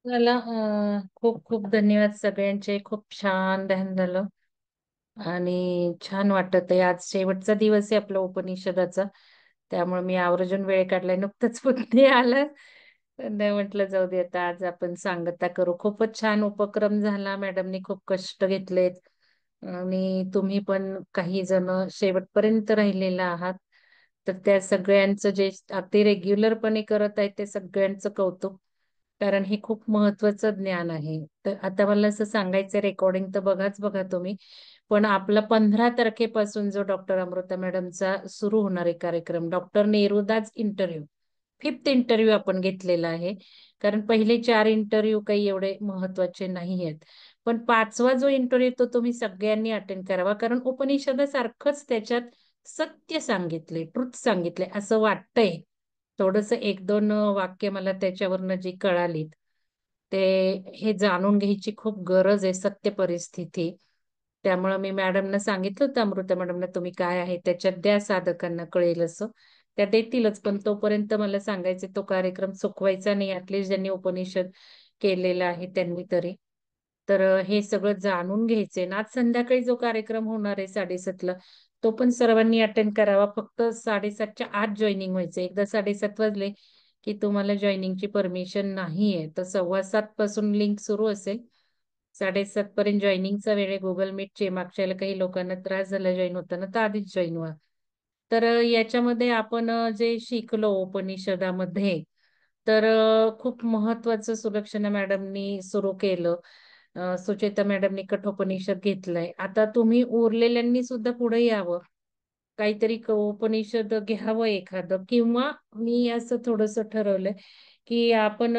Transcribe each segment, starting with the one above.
मला खूप खूप धन्यवाद सगळ्यांचे. खूप छान ध्यान झालं आणि छान वाटत आहे. आज शेवटचा दिवस आहे आपला उपनिषदाचा. त्यामुळे मी आवर्जून वेळ काढलाय. नुकतंच पुतणी आलं. पण नाही म्हटलं जाऊ दे, आता आज आपण सांगता करू. खूपच छान उपक्रम झाला. मॅडमनी खूप कष्ट घेतलेत आणि तुम्ही पण काही जण शेवटपर्यंत राहिलेला आहात. तर त्या सगळ्यांचं जे अगदी रेग्युलरपणे करत आहेत ते सगळ्यांचं कौतुक. कारण हे खूप महत्वाचं ज्ञान आहे. तर आता मला असं सांगायचं, रेकॉर्डिंग तर बघाच बघा तुम्ही. पण आपला 15 तारखेपासून जो डॉक्टर अमृता मॅडमचा सुरू होणार आहे कार्यक्रम, डॉक्टर नेरुदाच इंटरव्ह्यू, फिफ्थ इंटरव्ह्यू आपण घेतलेला आहे. कारण पहिले 4 इंटरव्ह्यू काही एवढे महत्वाचे नाही आहेत. पण पाचवा जो इंटरव्ह्यू तो तुम्ही सगळ्यांनी अटेंड करावा. कारण उपनिषदासारखंच त्याच्यात सत्य सांगितले, ट्रुथ सांगितले असं वाटतंय. थोडस एक दोन वाक्य मला त्याच्यावरनं जी कळालीत, ते हे जाणून घ्यायची खूप गरज आहे, सत्य परिस्थिती. त्यामुळे मी मॅडमना सांगितलं होतं, अमृता मॅडमना, तुम्ही काय आहे त्याच्यात द्या, साधकांना कळेल असं. त्या देतीलच, पण तोपर्यंत मला सांगायचे तो कार्यक्रम चुकवायचा नाही. ऍटलिस्ट ज्यांनी उपनिषद केलेलं आहे त्यांनी तरी. तर हे सगळं जाणून घ्यायचंय ना. आज संध्याकाळी जो कार्यक्रम होणार आहे 7:30ला, तो पण सर्वांनी अटेंड करावा. फक्त 7:30च्या आत जॉईनिंग व्हायचं. एकदा 7:30 वाजले की तुम्हाला जॉईनिंगची परमिशन नाहीये. तर 7:15 पासून लिंक सुरू असेल. 7:30 पर्यंत जॉईनिंगचा वेळ आहे. गुगल मीटचे मागच्या वेळेला काही लोकांना त्रास झाला जॉईन होताना, तर आधीच जॉईन व्हा. तर याच्यामध्ये आपण जे शिकलो उपनिषदामध्ये, तर खूप महत्वाचं सुलक्षणा मॅडमनी सुरू केलं. सुचेता मॅडमनी कठोपनिषद घेतलंय. आता तुम्ही उरलेल्यांनी सुद्धा पुढे यावं. काहीतरी उपनिषद घ्यावं एखादं. किंवा मी असं थोडस ठरवलंय की आपण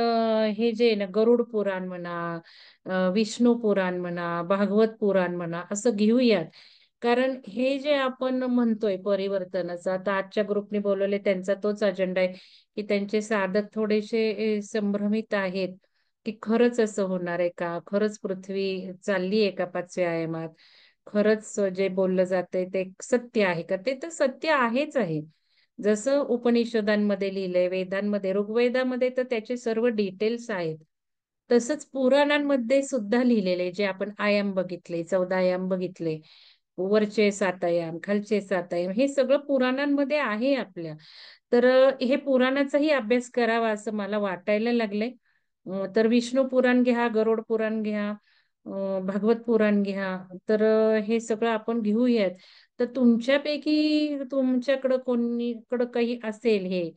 हे जे आहे ना, गरुड पुराण म्हणा, विष्णू पुराण म्हणा, भागवत पुराण म्हणा, असं घेऊयात. कारण हे जे आपण म्हणतोय परिवर्तनाचा, आता आजच्या ग्रुपने बोलवले त्यांचा तोच अजेंडा आहे की त्यांचे साधक थोडेसे संभ्रमित आहेत की खरंच असं होणार आहे का, खरंच पृथ्वी चालली आहे का 5व्या आयामात, खरंच जे बोललं जातंय ते सत्य आहे का. ते तर सत्य आहेच आहे. जसं उपनिषदांमध्ये लिहिलंय, वेदांमध्ये, ऋग्वेदामध्ये तर त्याचे सर्व डिटेल्स आहेत. तसंच पुराणांमध्ये सुद्धा लिहिलेले, जे आपण आयाम बघितले, 14 आयाम बघितले, वरचे 7 आयाम, खालचे 7 आयाम, हे सगळं पुराणांमध्ये आहे आपल्या. तर हे पुराणाचाही अभ्यास करावा असं मला वाटायला लागलंय. तर विष्णू पुराण घ्या, गरुड पुराण घ्या, भागवत पुराण घ्या. तर हे सगळं आपण घेऊयात. तर तुमच्यापैकी तुमच्याकडं कोणीकडं काही असेल हे,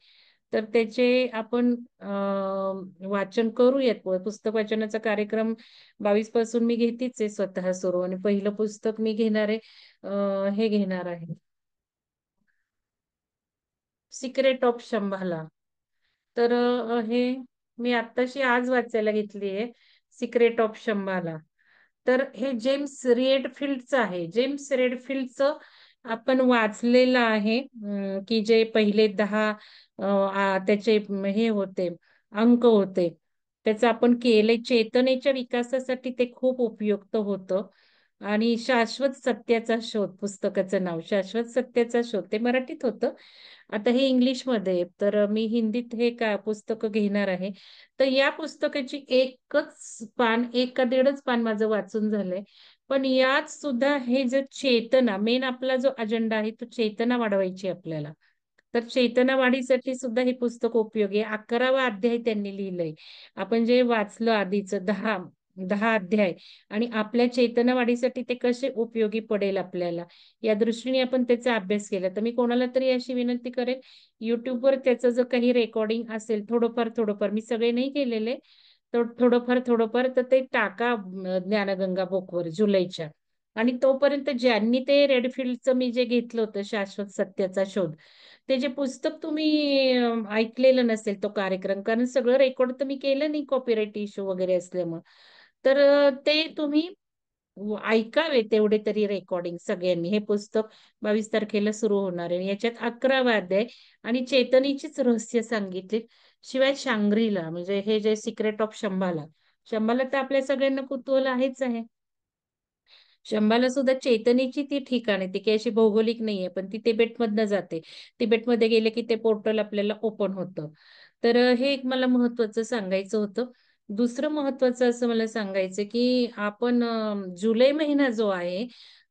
तर त्याचे आपण वाचन करूयात. पुस्तक वाचनाचा कार्यक्रम 22 पासून मी घेतीच आहे स्वतः सुरू. आणि पहिलं पुस्तक मी घेणार आहे, हे घेणार आहे, सिक्रेट ऑफ शंभाला. तर हे मी आत्ताशी आज वाचायला घेतली आहे, सिक्रेट ऑफ शंभाला. तर हे जेम्स रेडफिल्डचं आहे. जेम्स रेडफिल्डचं आपण वाचलेलं आहे, की जे पहिले 10 त्याचे हे होते, अंक होते. त्याचं आपण केलंय. चेतनेच्या विकासासाठी ते खूप उपयुक्त होतं. आणि शाश्वत सत्याचा शोध, पुस्तकाचं नाव शाश्वत सत्याचा शोध, ते मराठीत होतं. आता हे इंग्लिशमध्ये आहे. तर मी हिंदीत हे का पुस्तकं घेणार आहे. तर या पुस्तकाची एकच पान, एक का दीडच पान माझं वाचून झालंय. पण यात सुद्धा हे जे चेतना, मेन आपला जो अजेंडा आहे तो चेतना वाढवायची आपल्याला. तर चेतना वाढीसाठी सुद्धा हे पुस्तक उपयोगी आहे. 11वा अध्याय त्यांनी लिहिलंय. आपण जे वाचलं आधीचं 10 10 अध्याय, आणि आपल्या चेतना वाढीसाठी ते कसे उपयोगी पडेल आपल्याला, या दृष्टीने आपण त्याचा अभ्यास केला. तर मी कोणाला तरी अशी विनंती करेन, युट्यूबवर त्याचं जर काही रेकॉर्डिंग असेल, थोडंफार थोडंफार, मी सगळे नाही केलेले, तर थोडंफार थोडंफार, तर ते टाका ज्ञानगंगा बुकवर जुलैच्या. आणि तोपर्यंत ज्यांनी ते रेडफिल्डचं मी जे घेतलं होतं, शाश्वत सत्याचा शोध, ते जे पुस्तक तुम्ही ऐकलेलं नसेल तो कार्यक्रम, कारण सगळं रेकॉर्ड तर मी केलं नाही, कॉपीराईट इश्यू वगैरे असल्यामुळे. तर ते तुम्ही ऐकावे तेवढे तरी रेकॉर्डिंग सगळ्यांनी. हे पुस्तक 22 तारखेला सुरू होणार आहे. याच्यात 11वा अध्याय आणि चेतनेचीच रहस्य सांगितली. शिवाय शांग्रीला, म्हणजे हे जे सिक्रेट ऑफ शंभाला, शंभाला तर आपल्या सगळ्यांना कुतूहल आहेच आहे. शंभाला सुद्धा चेतनेची ती ठिकाण आहे. ती काही अशी भौगोलिक नाहीये, पण ती तिबेटमधनं जाते. तिबेटमध्ये गेले की ते पोर्टल आपल्याला ओपन होतं. तर हे एक मला महत्वाचं सांगायचं होतं. दुसरं महत्वाचं असं मला सांगायचं की आपण जुलै महिना जो आहे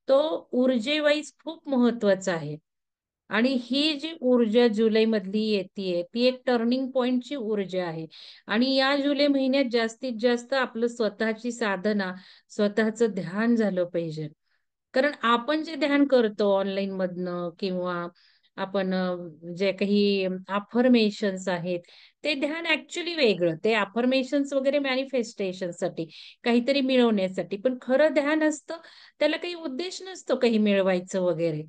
तो ऊर्जेवाईज खूप महत्वाचा आहे. आणि ही जी ऊर्जा जुलै मधली येते ती एक टर्निंग पॉइंटची ऊर्जा आहे. आणि या जुलै महिन्यात जास्तीत जास्त आपलं स्वतःची साधना, स्वतःचं ध्यान झालं पाहिजे. कारण आपण जे ध्यान करतो ऑनलाईन मधनं किंवा आपण जे काही अफर्मेशन्स आहेत ते ध्यान ऍक्च्युली वेगळं. ते अफर्मेशन्स वगैरे मॅनिफेस्टेशनसाठी, काहीतरी मिळवण्यासाठी. पण खरं ध्यान असतं त्याला काही उद्देश नसतो काही मिळवायचं वगैरे.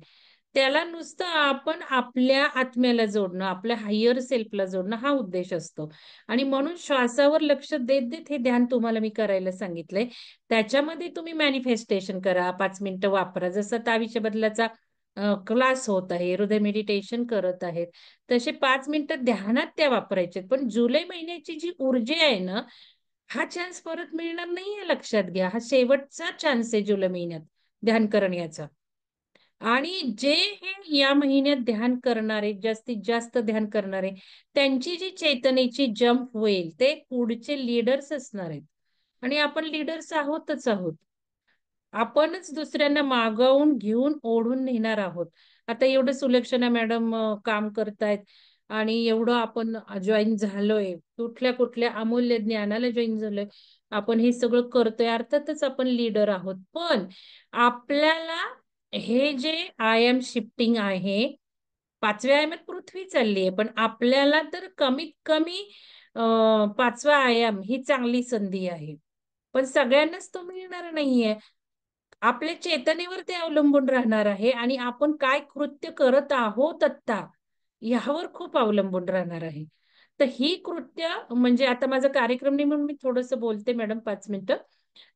त्याला नुसतं आपण आपल्या आत्म्याला जोडणं, आपल्या हायर सेल्फला जोडणं हा उद्देश असतो. आणि म्हणून श्वासावर लक्ष देत देत हे ध्यान तुम्हाला मी करायला सांगितलंय. त्याच्यामध्ये तुम्ही मॅनिफेस्टेशन करा, 5 मिनिटं वापरा. जसं तावीच्या बदलाचा क्लास होत आहे, हृदय मेडिटेशन करत आहेत, तसे 5 मिनिटं ध्यानात त्या वापरायचे. पण जुलै महिन्याची जी ऊर्जा आहे ना, हा चान्स परत मिळणार नाहीये, लक्षात घ्या. हा शेवटचा चान्स आहे जुलै महिन्यात ध्यान करण्याचा. आणि जे हे या महिन्यात ध्यान करणारे, जास्तीत जास्त ध्यान करणारे, त्यांची जी चैतन्याची जंप होईल ते पुढचे लीडर्स असणार आहेत. आणि आपण लीडर्स आहोतच आहोत. आपणच दुसऱ्यांना मागवून घेऊन ओढून नेणार आहोत. आता एवढं सुलक्षणा मॅडम काम करतायत आणि एवढं आपण जॉईन झालोय, कुठल्या कुठल्या अमूल्य ज्ञानाला जॉईन झालोय. आपण हे सगळं करतोय, अर्थातच आपण लीडर आहोत. पण आपल्याला हे जे आय एम शिफ्टिंग आहे, 5व्या आयामात पृथ्वी चालली आहे, पण आपल्याला तर कमीत कमी 5वा आयाम ही चांगली संधी आहे. पण सगळ्यांनाच तो मिळणार नाहीये. आपल्या चेतनेवर ते अवलंबून राहणार आहे आणि आपण काय कृत्य करत आहोत आता यावर खूप अवलंबून राहणार आहे. तर ही कृत्य म्हणजे आता माझा कार्यक्रम नाही म्हणून मी थोडस बोलते मॅडम, 5 मिनिटं.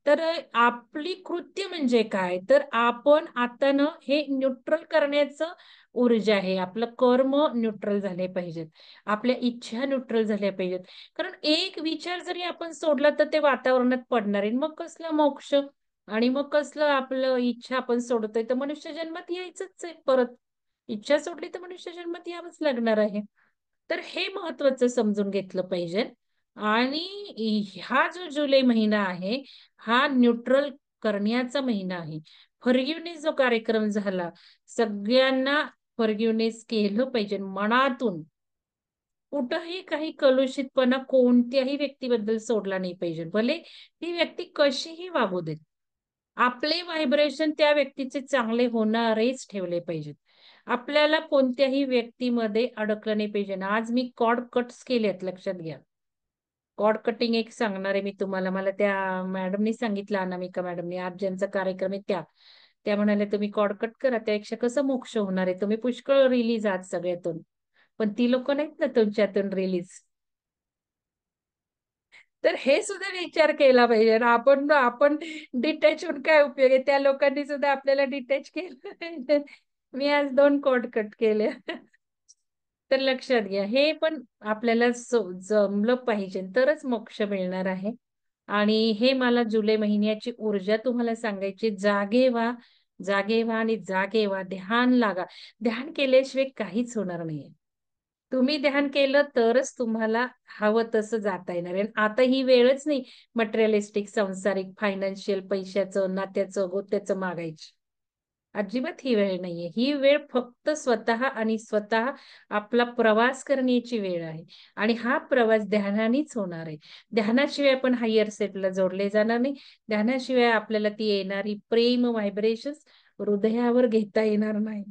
तर आपली कृत्य म्हणजे काय, तर आपण आता ना हे न्यूट्रल करण्याचं ऊर्जा आहे. आपलं कर्म न्यूट्रल झाले पाहिजेत, आपल्या इच्छा न्यूट्रल झाल्या पाहिजेत. कारण एक विचार जरी आपण सोडला तर ते वातावरणात पडणार आहे. मग कसला मोक्ष आणि मग कसलं आपलं इच्छा आपण सोडतोय. तर मनुष्य जन्मात यायचंच आहे परत. इच्छा सोडली तर मनुष्य जन्मात यावंच लागणार आहे. तर हे महत्वाचं समजून घेतलं पाहिजे. आणि हा जो जुलै महिना आहे हा न्यूट्रल करण्याचा महिना आहे. फॉरगिव्हनेस जो कार्यक्रम झाला, सगळ्यांना फॉरगिव्हनेस केलं पाहिजे मनातून. कुठंही काही कलुषितपणा कोणत्याही व्यक्तीबद्दल सोडला नाही पाहिजे, भले ती व्यक्ती कशीही वागू देत. आपले व्हायब्रेशन त्या व्यक्तीचे चांगले होणारेच ठेवले पाहिजेत. आपल्याला कोणत्याही व्यक्तीमध्ये अडकलं नाही पाहिजे. आज मी कॉर्ड कट्स केलेत, लक्षात घ्या. कॉर्ड कटिंग एक सांगणार आहे मी तुम्हाला. मला त्या मॅडमनी सांगितलं, अनामिका मॅडमनी, आज ज्यांचा कार्यक्रम आहे त्या त्या म्हणाल्या तुम्ही कॉर्ड कट करा, त्यापेक्षा कसं मोक्ष होणार आहे. तुम्ही पुष्कळ रिलीज आहात सगळ्यातून, पण ती लोक नाहीत ना तुमच्यातून रिलीज. तर हे सुद्धा विचार केला पाहिजे ना. आपण डिटॅच होऊन काय उपयोग आहे, त्या लोकांनी सुद्धा आपल्याला डिटॅच केलं पाहिजे. मी आज 2 कॉर्ड कट केले. तर लक्षात घ्या, हे पण आपल्याला जमलं पाहिजे तरच मोक्ष मिळणार आहे. आणि हे मला जुलै महिन्याची ऊर्जा तुम्हाला सांगायची. जागे व्हा, जागे व्हा आणि जागे व्हा. ध्यान लागा. ध्यान केल्याशिवाय काहीच होणार नाहीये. तुम्ही ध्यान केलं तरच तुम्हाला हवं तसं जाता येणार आहे. आता ही वेळच नाही मटेरियलिस्टिक, सांसारिक, फायनान्शियल, पैशाचं, नात्याचं, गोत्याचं मागायची. अजिबात ही वेळ नाहीये. ही वेळ फक्त स्वतः आणि स्वतः आपला प्रवास करण्याची वेळ आहे. आणि हा प्रवास ध्यानानेच होणार आहे. ध्यानाशिवाय आपण हायर सेटला जोडले जाणार नाही. ध्यानाशिवाय आपल्याला ती येणारी प्रेम व्हायब्रेशन्स हृदयावर घेता येणार नाही.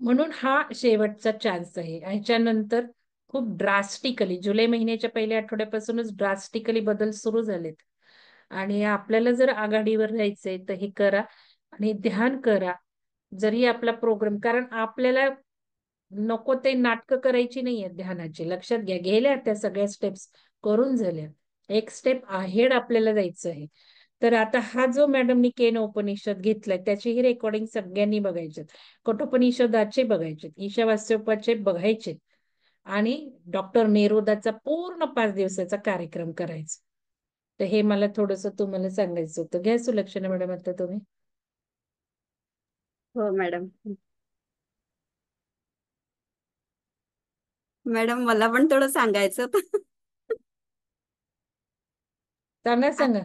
म्हणून हा शेवटचा चान्स आहे. ह्याच्यानंतर खूप ड्रास्टिकली जुलै महिन्याच्या पहिल्या आठवड्यापासूनच ड्रास्टिकली बदल सुरू झालेत. आणि आपल्याला जर आघाडीवर राहायचंय तर हे करा आणि ध्यान करा. जरी आपला प्रोग्राम, कारण आपल्याला नको ते नाटकं करायची नाहीये ध्यानाची, लक्षात घ्या. गेल्या त्या सगळ्या स्टेप्स करून झाल्या, एक स्टेप अहेड आपल्याला जायचं आहे. तर आता हा जो मॅडमनी केन उपनिषद घेतलाय त्याचीही रेकॉर्डिंग सगळ्यांनी बघायचे, कठोपनिषदाचे बघायचे, ईशावास्योपाचे बघायचे आणि डॉक्टर नेरोदाचा पूर्ण 5 दिवसाचा कार्यक्रम करायचा. तर हे मला थोडस तुम्हाला सांगायचं होतं. घ्या सुलक्षणा मॅडम आता तुम्ही. हो मॅडम. मॅडम मला पण थोडं सांगायचं होतं. सांगा आ- सांगा.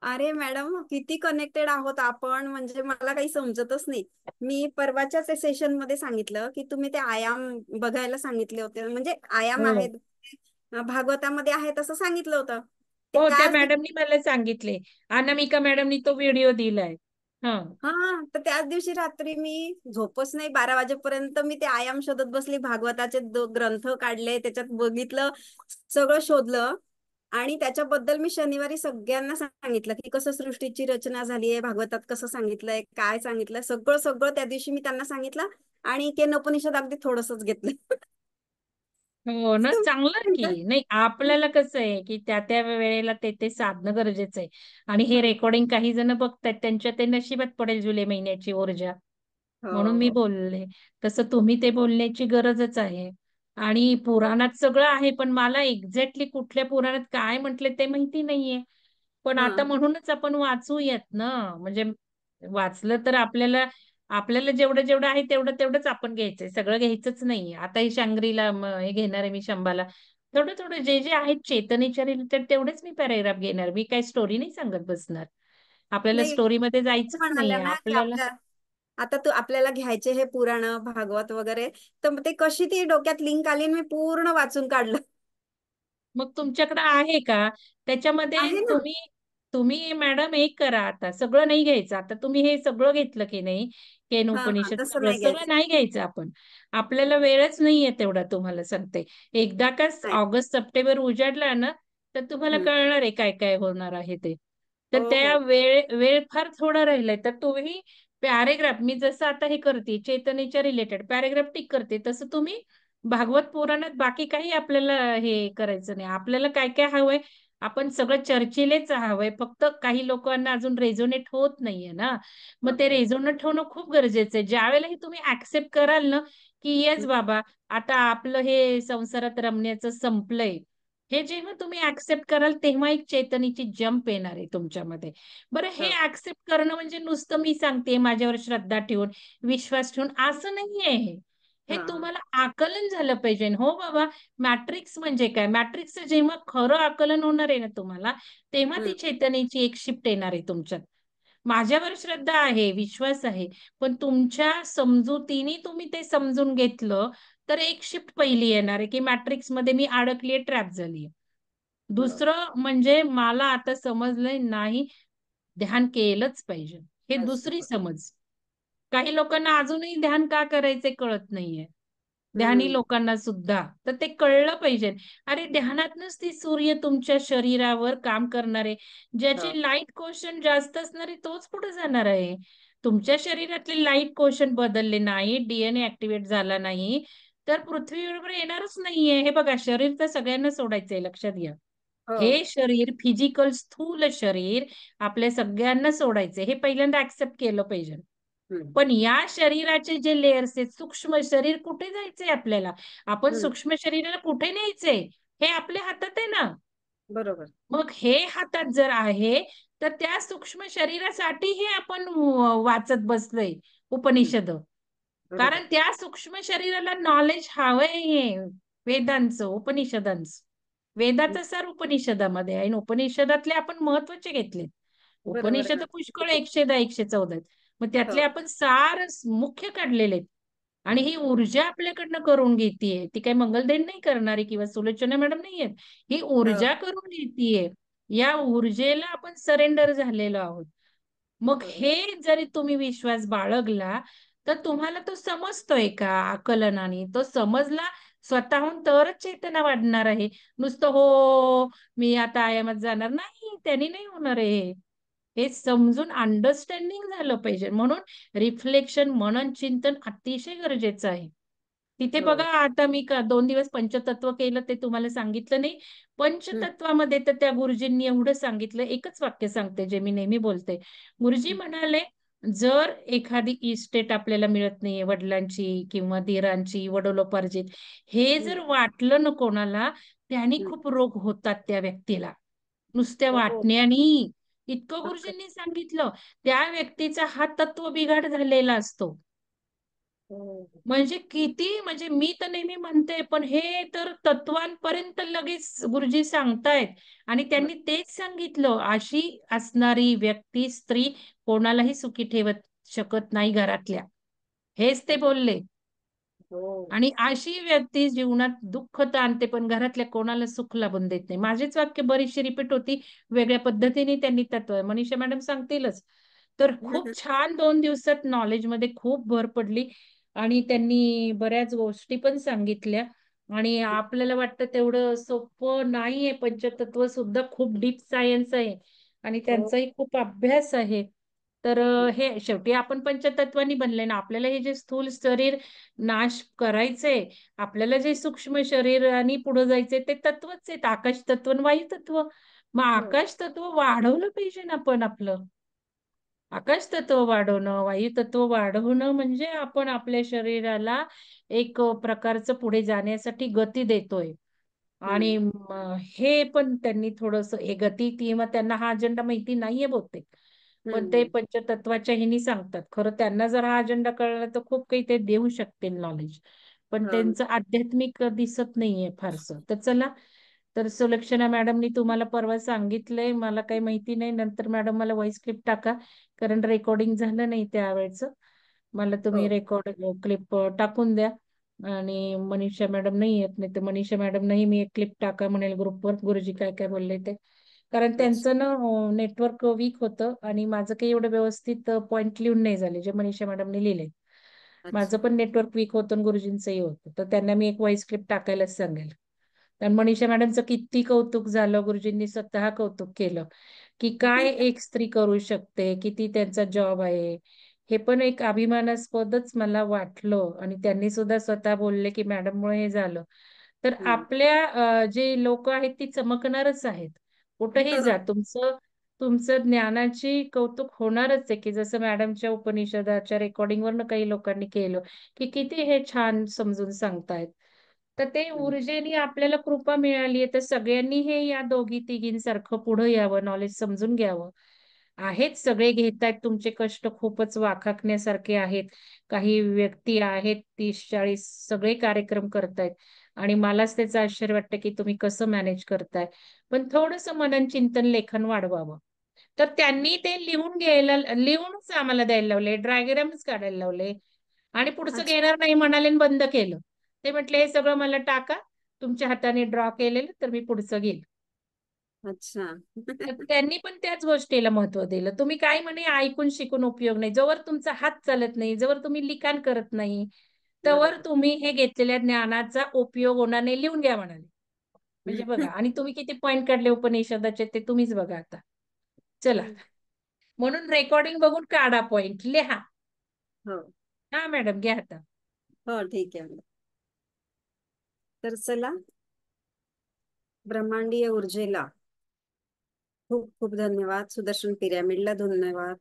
अरे मॅडम, किती कनेक्टेड आहोत आपण, म्हणजे मला काही समजतच नाही. मी परवाच्याच सेशन मध्ये सांगितलं की तुम्ही ते आयाम बघायला सांगितले होते, म्हणजे आयाम हो आहेत भागवतामध्ये आहेत असं सांगितलं होतं. हो, त्या त्याच मॅडमनी मला सांगितले. अनामिका मॅडमनी तो व्हिडिओ दिलाय. हा. हा, तर त्याच दिवशी रात्री मी झोपच नाही, 12 वाजेपर्यंत मी ते आयाम शोधत बसली. भागवताचे ग्रंथ काढले, त्याच्यात बघितलं, सगळं शोधलं. आणि त्याच्याबद्दल मी शनिवारी सगळ्यांना सांगितलं की कसं सृष्टीची रचना झाली आहे, भागवतात कसं सांगितलंय, काय सांगितलंय, सगळं सगळं त्या दिवशी मी त्यांना सांगितलं. आणि केनोपनिषद अगदी थोडंसच घेतलं. हो ना, चांगलं आहे म्हणतात. की. नाही, आपल्याला कसं आहे की त्या त्या वेळेला ते ते साधणं गरजेचं आहे. आणि हे रेकॉर्डिंग काही जण बघतायत, त्यांच्या ते नशिबात पडेल जुलै महिन्याची ऊर्जा. हो म्हणून मी हो. बोलले. तसं तुम्ही ते बोलण्याची गरजच आहे. आणि पुराणात सगळं आहे, पण मला एक्झॅक्टली कुठल्या पुराणात काय म्हटले ते माहिती नाहीये. पण हा आता म्हणूनच आपण वाचूयात ना. म्हणजे वाचलं तर आपल्याला आपल्याला जेवढं जेवढं आहे तेवढं तेवढंच आपण घ्यायचंय, सगळं घ्यायचंच नाही. आता ही शांग्रीला हे घेणार आहे मी, शंभाला. थोडं थोडं जे जे आहेत चेतनेच्या रिलेटेड तेवढेच मी पॅरेग्राफ घेणार. मी काही स्टोरी नाही सांगत बसणार. आपल्याला नाही, स्टोरीमध्ये जायचंच म्हणाल्या नाहीये ना की आपल्याला. आपल्या, आता तू आपल्याला घ्यायचे हे पुराण भागवत वगैरे, तर मग ते कशी ती डोक्यात लिंक आली आणि मी पूर्ण वाचून काढलं. मग तुमच्याकडे आहे का? त्याच्यामध्ये आहे ना. तुम्ही तुम्ही मॅडम एक करा, आता सगळं नाही घ्यायचं. आता तुम्ही हे सगळं घेतलं की नाही, केन हा हा, उपनिषद तसं सगळं नाही सगळं घ्यायचं. नाही घ्यायचं आपण. आपल्याला वेळच नाहीये तेवढा, तुम्हाला सांगते. एकदा का नाही. ऑगस्ट सप्टेंबर उजाडला ना, तर तुम्हाला हम्म. कळणार आहे काय काय होणार आहे ते. तर हो त्या हो. वेळ फार थोडा राहिलाय, तर तुम्ही पॅरेग्राफ, मी जसं आता हे करते चेतनेच्या रिलेटेड पॅरेग्राफ टिक करते, तसं तुम्ही भागवत पुराणात बाकी काही आपल्याला हे करायचं नाही. आपल्याला काय काय हवंय, आपण सगळं चर्चेलेच हवंय. फक्त काही लोकांना अजून रेझोनेट होत नाहीये ना. मग ते बरोबर. रेझोनेट होणं खूप गरजेचं आहे. ज्या वेळेला हे तुम्ही ऍक्सेप्ट कराल ना, की येस हम्म. बाबा, आता आपलं हे संसारात रमण्याचं संपलंय, हे जेव्हा तुम्ही ऍक्सेप्ट कराल तेव्हा एक चेतनेची जंप येणार आहे तुमच्यामध्ये. बरं, हे हो. ऍक्सेप्ट करणं म्हणजे नुसतं मी सांगते माझ्यावर श्रद्धा ठेवून, विश्वास ठेवून असं नाहीये. हे हा हा. तुम्हाला आकलन झालं पाहिजे. हो बाबा, मॅट्रिक्स म्हणजे काय, मॅट्रिक्सचं जेव्हा खरं आकलन होणार आहे ना तुम्हाला, तेव्हा ती हम्म. चैतन्याची एक शिफ्ट येणार आहे तुमच्यात. माझ्यावर श्रद्धा आहे, विश्वास आहे, पण तुमच्या समजुतीने तुम्ही ते समजून घेतलं, तर एक शिफ्ट पहिली येणार आहे की मॅट्रिक्स मध्ये मी अडकलीये, ट्रॅप झालीये. बरोबर. दुसरं म्हणजे मला आता समजलंय नाही, ध्यान केलंच पाहिजे. हे अच्छा. दुसरी समज. काही लोकांना अजूनही ध्यान का करायचे कळत नाहीये. ध्यानी हम्म. लोकांना सुद्धा तर ते कळलं पाहिजे. अरे, ध्यानातनच ती सूर्य तुमच्या शरीरावर काम करणार आहे. हो ज्याची लाईट कोशन जास्त असणार आहे तोच पुढे जाणार आहे. तुमच्या शरीरातले लाईट कोशन बदलले नाही, डीएनए ऍक्टिव्हेट झाला नाही, तर पृथ्वीवर येणारच नाहीये. हे बघा, शरीर तर सगळ्यांना सोडायचंय, लक्षात घ्या. हो. हे शरीर, फिजिकल स्थूल शरीर आपल्या सगळ्यांना सोडायचंय, हे पहिल्यांदा ऍक्सेप्ट केलं पाहिजे. हम्म. पण या शरीराचे जे लेयर्स आहेत, सूक्ष्म शरीर कुठे जायचंय आपल्याला, आपण हम्म. सूक्ष्म शरीराला कुठे न्यायचंय, हे आपल्या हातात आहे ना. बरोबर. मग हे हातात जर आहे, तर त्या सूक्ष्म शरीरासाठी हे आपण वाचत बसलोय हम्म. उपनिषद. बरोबर. कारण त्या सूक्ष्म शरीराला नॉलेज हवंय हे वेदांचं, उपनिषदांचं. हम्म. वेदाचा सर उपनिषदामध्ये आहे आणि उपनिषदातले आपण महत्वाचे घेतले. बरोबर उपनिषद पुष्कळ 110 114 आहेत. मग त्यातले हो आपण सार मुख्य काढलेले आहेत. आणि ही ऊर्जा आपल्याकडनं करून घेतीये, ती काही मंगलदेन नाही करणारी किंवा सुलोचना मॅडम नाही आहेत. ही हो. ऊर्जा करून घेतीये. या ऊर्जेला आपण सरेंडर झालेलो आहोत. मग बरोबर. हे जरी तुम्ही विश्वास बाळगला, तर तुम्हाला तो समजतोय का आकलनाने, तो समजला स्वतःहून तरच चेतना वाढणार आहे. नुसतं हो मी आता आयामात जाणार नाही, त्यांनी नाही होणार आहे. हे समजून अंडरस्टँडिंग झालं पाहिजे. म्हणून रिफ्लेक्शन, मनन, चिंतन अतिशय गरजेचं आहे. तिथे हो. बघा, आता मी का 2 दिवस पंचतत्व केलं ते तुम्हाला सांगितलं नाही. हम्म. पंचतत्वामध्ये तर त्या गुरुजींनी एवढं सांगितलं, एकच वाक्य सांगते जे मी नेहमी बोलते. गुरुजी हम्म. म्हणाले, जर एखादी इस्टेट आपल्याला मिळत नाहीये, वडिलांची किंवा दिरांची, वडिलोपार्जित, हे हम्म. जर वाटलं ना कोणाला, त्याने हम्म. खूप रोग होतात त्या व्यक्तीला. नुसत्या हो. वाटण्यानी. इतकं अक्क- गुरुजींनी सांगितलं. त्या व्यक्तीचा हा तत्व बिघाड झालेला असतो. हो. म्हणजे किती, म्हणजे मी तर नेहमी म्हणते, पण हे तर तत्वांपर्यंत लगेच गुरुजी सांगतायत. आणि त्यांनी तेच सांगितलं, अशी असणारी व्यक्ती, स्त्री कोणालाही सुखी ठेवत शकत नाही घरातल्या. हेच ते बोलले. हो. आणि अशी व्यक्ती जीवनात दुःख तर आणते, पण घरातल्या कोणाला सुख लाभून देत नाही. माझीच वाक्य बरीचशी रिपीट होती, वेगळ्या पद्धतीने त्यांनी तत्व, मनीषा मॅडम सांगतीलच. तर खूप छान 2 दिवसात नॉलेजमध्ये खूप भर पडली. आणि त्यांनी बऱ्याच गोष्टी पण सांगितल्या. आणि आपल्याला वाटतं तेवढं सोपं नाहीये, पंचतत्व सुद्धा खूप डीप सायन्स आहे. आणि हो. त्यांचाही खूप अभ्यास आहे. तर हे शेवटी आपण पंचतत्वानी बनले ना, आपल्याला हे जे स्थूल शरीर नाश करायचंय, आपल्याला जे सूक्ष्म शरीर आणि पुढे जायचंय ते तत्वच आहेत, आकाश तत्व आणि वायू तत्व. मग हो. आकाश तत्व वाढवलं पाहिजे ना आपण आपलं. आकाश तत्व वाढवणं, वायू तत्व वाढवणं म्हणजे आपण आपल्या शरीराला एक प्रकारचं पुढे जाण्यासाठी गती देतोय. आणि हम्म. हे पण त्यांनी थोडस, हे गती किंवा त्यांना हा अजेंडा माहिती नाहीये बहुतेक. पण ते हम्म. पंचतत्वाच्या ह्यानी सांगतात. खरं त्यांना जर हा अजेंडा कळला तर खूप काही ते देऊ शकतील नॉलेज. पण हो. त्यांचं आध्यात्मिक दिसत नाहीये फारसं. तर चला, तर सुलक्षणा मॅडमनी तुम्हाला परवा सांगितलंय, मला काही माहिती नाही. नंतर मॅडम मला व्हॉइस क्लिप टाका, कारण रेकॉर्डिंग झालं नाही त्यावेळेचं. मला तुम्ही हो. रेकॉर्ड क्लिप टाकून द्या. आणि मनीषा मॅडम नाही येत, नाही तर मनीषा मॅडम नाही, मी एक क्लिप टाका म्हणेल ग्रुपवर, गुरुजी काय काय बोलले ते. कारण अच्छा. त्यांचं ना नेटवर्क वीक होतं आणि माझं काही एवढं व्यवस्थित पॉईंट लिहून नाही झाले जे मनीषा मॅडमने लिहिले. माझं अच्छा. पण नेटवर्क वीक होतं आणि गुरुजींचंही होतं, तर त्यांना मी एक व्हॉइस क्लिप टाकायलाच सांगेल. तर मनीषा मॅडमचं किती कौतुक झालं, गुरुजींनी स्वतः कौतुक केलं की काय एक स्त्री करू शकते, किती त्यांचा जॉब आहे. हे पण एक अभिमानास्पदच मला वाटलं. आणि त्यांनी सुद्धा स्वतः बोलले की मॅडममुळे हे झालं. तर हम्म. आपल्या जे लोक आहेत ती चमकणारच आहेत. कुठेही जा, तुमचं तुमचं ज्ञानाची कौतुक होणारच आहे. की जसं मॅडमच्या उपनिषदाच्या रेकॉर्डिंगवरनं काही लोकांनी केलं की किती हे छान समजून सांगतायत. तर ते ऊर्जेने आपल्याला कृपा मिळाली आहे, तर सगळ्यांनी हे या दोघी तिघींसारखं पुढे यावं, नॉलेज समजून घ्यावं. आहेत, सगळे घेतायत, तुमचे कष्ट खूपच वाखाणण्यासारखे आहेत. काही व्यक्ती आहेत 30-40 सगळे कार्यक्रम करतायत. आणि मलाच त्याचं आश्चर्य वाटतं की तुम्ही कसं मॅनेज करताय. पण थोडंसं मनन चिंतन लेखन वाढवावं. तर त्यांनी ते लिहून घ्यायला, लिहूनच आम्हाला द्यायला लावले, डायग्राम्स काढायला लावले. आणि पुढचं अच्छा. घेणार नाही म्हणाले आणि बंद केलं. ते म्हटले हे सगळं मला टाका, तुमच्या हाताने ड्रॉ केलेलं, तर मी पुढचं घेईल. अच्छा. तर त्यांनी पण त्याच गोष्टीला महत्त्व दिलं. तुम्ही काय म्हणे ऐकून शिकून उपयोग नाही. जोवर तुमचा हात चालत नाही, जोवर तुम्ही लिखाण करत नाही, तोवर बरोबर. तुम्ही हे घेतलेल्या ज्ञानाचा उपयोग होणार नाही. लिहून घ्या म्हणाले. म्हणजे बघा, आणि तुम्ही किती पॉइंट काढले उपनिषदाचे ते तुम्हीच बघा आता. चला, म्हणून रेकॉर्डिंग बघून काढा पॉइंट, लिहा. हो. हा मॅडम, घ्या आता. हो, ठीक आहे. तर चला, ब्रह्मांडीय ऊर्जेला खूप खूप धन्यवाद. सुदर्शन पिरॅमिडला धन्यवाद.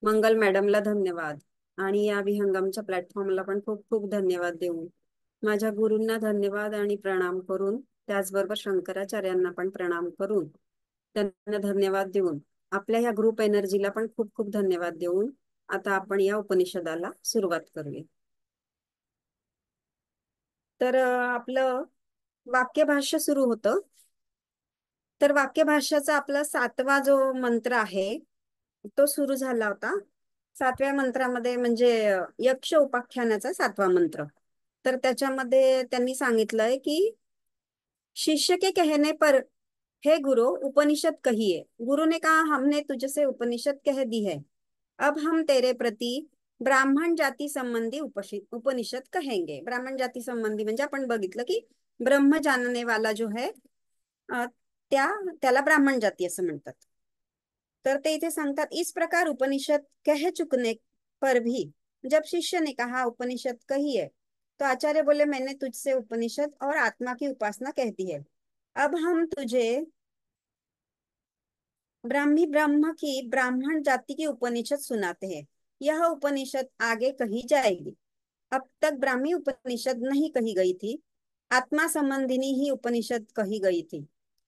मंगल मॅडमला धन्यवाद. आणि या विहंगमच्या प्लॅटफॉर्मला पण खूप खूप धन्यवाद देऊन, माझ्या गुरूंना धन्यवाद आणि प्रणाम करून, त्याचबरोबर शंकराचार्यांना पण प्रणाम करून, त्यांना धन्यवाद देऊन, आपल्या या ग्रुप एनर्जीला पण खूप खूप धन्यवाद देऊन, आता आपण या उपनिषदाला सुरुवात करूया. तर आपलं वाक्यभाष्य सुरू होतं. तर वाक्यभाष्याचा आपला 7वा जो मंत्र आहे तो सुरू झाला होता. 7व्या मंत्रामध्ये म्हणजे यक्ष उपाख्यानाचा 7वा मंत्र. तर त्याच्यामध्ये त्यांनी सांगितलंय की शिष्य के कहने पर हे गुरु उपनिषद कहिए. गुरु ने कहा हमने तुझसे उपनिषद कह दी है, अब हम तेरे प्रति ब्राह्मण जाती संबंधी उपनिषद कहेंगे. ब्राह्मण जाती संबंधी म्हणजे आपण बघितलं की ब्रह्म जानने वाला जो है अ, त्या त्याला ब्राह्मण जाती असं म्हणतात. तर ते इथे सांगतात, इस प्रकार उपनिषद कह चुकने पर भी जब शिष्य ने कहा उपनिषद कही है, तो आचार्य बोले मैंने तुझसे उपनिषद और आत्मा की उपासना कह दी है, अब हम तुझे ब्राह्मी ब्रह्म की ब्राह्मण जाति की उपनिषद सुनाते हैं, यह उपनिषद आगे कही जाएगी. अब तक ब्राह्मी उपनिषद नहीं कही गई थी, आत्मा संबंधिनी ही उपनिषद कही गई थी.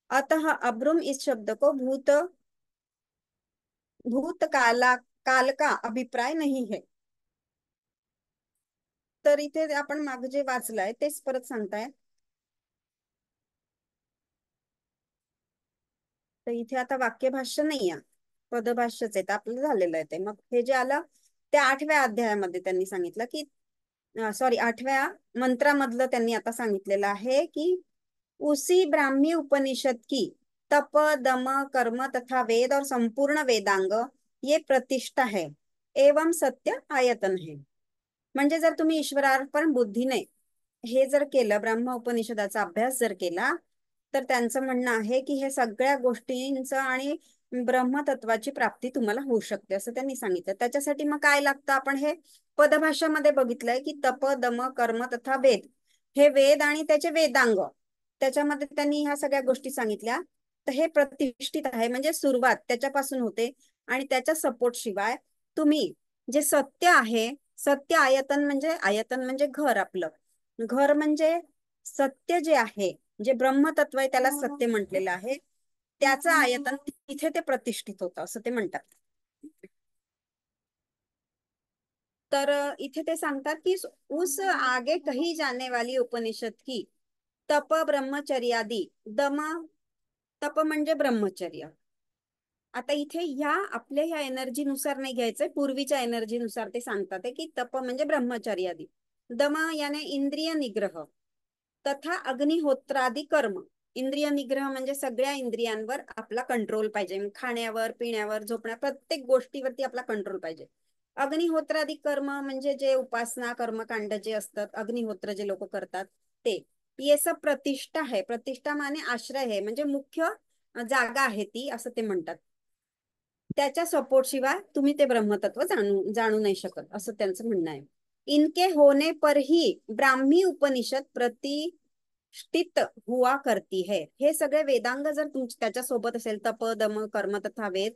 अतः अब्रुम इस शब्द को भूतकाला काल का अभिप्राय नहीं है. तर इथे आपण मागे जे वाचलंय तेच परत सांगताय. तर इथे आता वाक्यभाष्य नाही आहे, पदभाष्यच आहे. तर आपलं झालेलं आहे ते. मग हे जे आलं त्या 8व्या अध्यायामध्ये त्यांनी सांगितलं की, सॉरी, 8व्या मंत्रामधलं त्यांनी आता सांगितलेलं आहे की उसी ब्राह्मी उपनिषद की तप दम कर्म तथा वेद और संपूर्ण वेदांग ये प्रतिष्ठा है एवं सत्य आयतन है. म्हणजे जर तुम्ही ईश्वरार्पण बुद्धीने हे जर केलं, ब्रह्म उपनिषदाचा अभ्यास जर केला, तर त्यांचं म्हणणं आहे की हे सगळ्या गोष्टींचं आणि ब्रह्मतत्वाची प्राप्ती तुम्हाला होऊ शकते असं त्यांनी सांगितलं. त्याच्यासाठी मग काय लागतं, आपण हे पदभाषामध्ये बघितलंय की तप दम कर्म तथा वेद, हे वेद आणि त्याचे वेदांग, त्याच्यामध्ये त्यांनी ह्या सगळ्या गोष्टी सांगितल्या. तर हे प्रतिष्ठित आहे, म्हणजे सुरुवात त्याच्यापासून होते. आणि त्याच्या सपोर्ट शिवाय तुम्ही जे सत्य आहे, सत्य आयतन, म्हणजे आयतन म्हणजे घर, आपलं घर म्हणजे सत्य जे आहे, जे ब्रह्मतत्व आहे त्याला सत्य म्हटलेलं आहे, त्याचं आयतन तिथे ते प्रतिष्ठित होतं असं ते म्हणतात. तर इथे ते सांगतात की उस आगे कही जाने वाली उपनिषद की तप ब्रह्मचर्यादी दम, तप म्हणजे ब्रह्मचर्य. आता इथे ह्या आपल्या ह्या एनर्जीनुसार नाही घ्यायचंय, पूर्वीच्या एनर्जीनुसार ते सांगतात आहे की तप म्हणजे ब्रह्मचर्यादी, दम याने इंद्रिय निग्रह, तथा अग्निहोत्रादी कर्म. इंद्रिय निग्रह म्हणजे सगळ्या इंद्रियांवर आपला कंट्रोल पाहिजे, खाण्यावर पिण्यावर झोपण्या प्रत्येक गोष्टीवरती आपला कंट्रोल पाहिजे. अग्निहोत्रादी कर्म म्हणजे जे उपासना कर्मकांड जे असतात, अग्निहोत्र जे लोक करतात ते, ये सब प्रतिष्ठा है. प्रतिष्ठा माने आश्रय है, म्हणजे मुख्य जागा आहे ती असं ते म्हणतात. त्याच्या सपोर्ट शिवाय तुम्ही ते ब्रह्मतत्व जाणू नाही शकत असं त्यांचं म्हणणं आहे. इनके होने पर ही ब्राह्मी उपनिषद प्रतिष्ठित हुआ करती है. हे सगळे वेदांग जर त्याच्या सोबत असेल, तप दम कर्म तथा वेद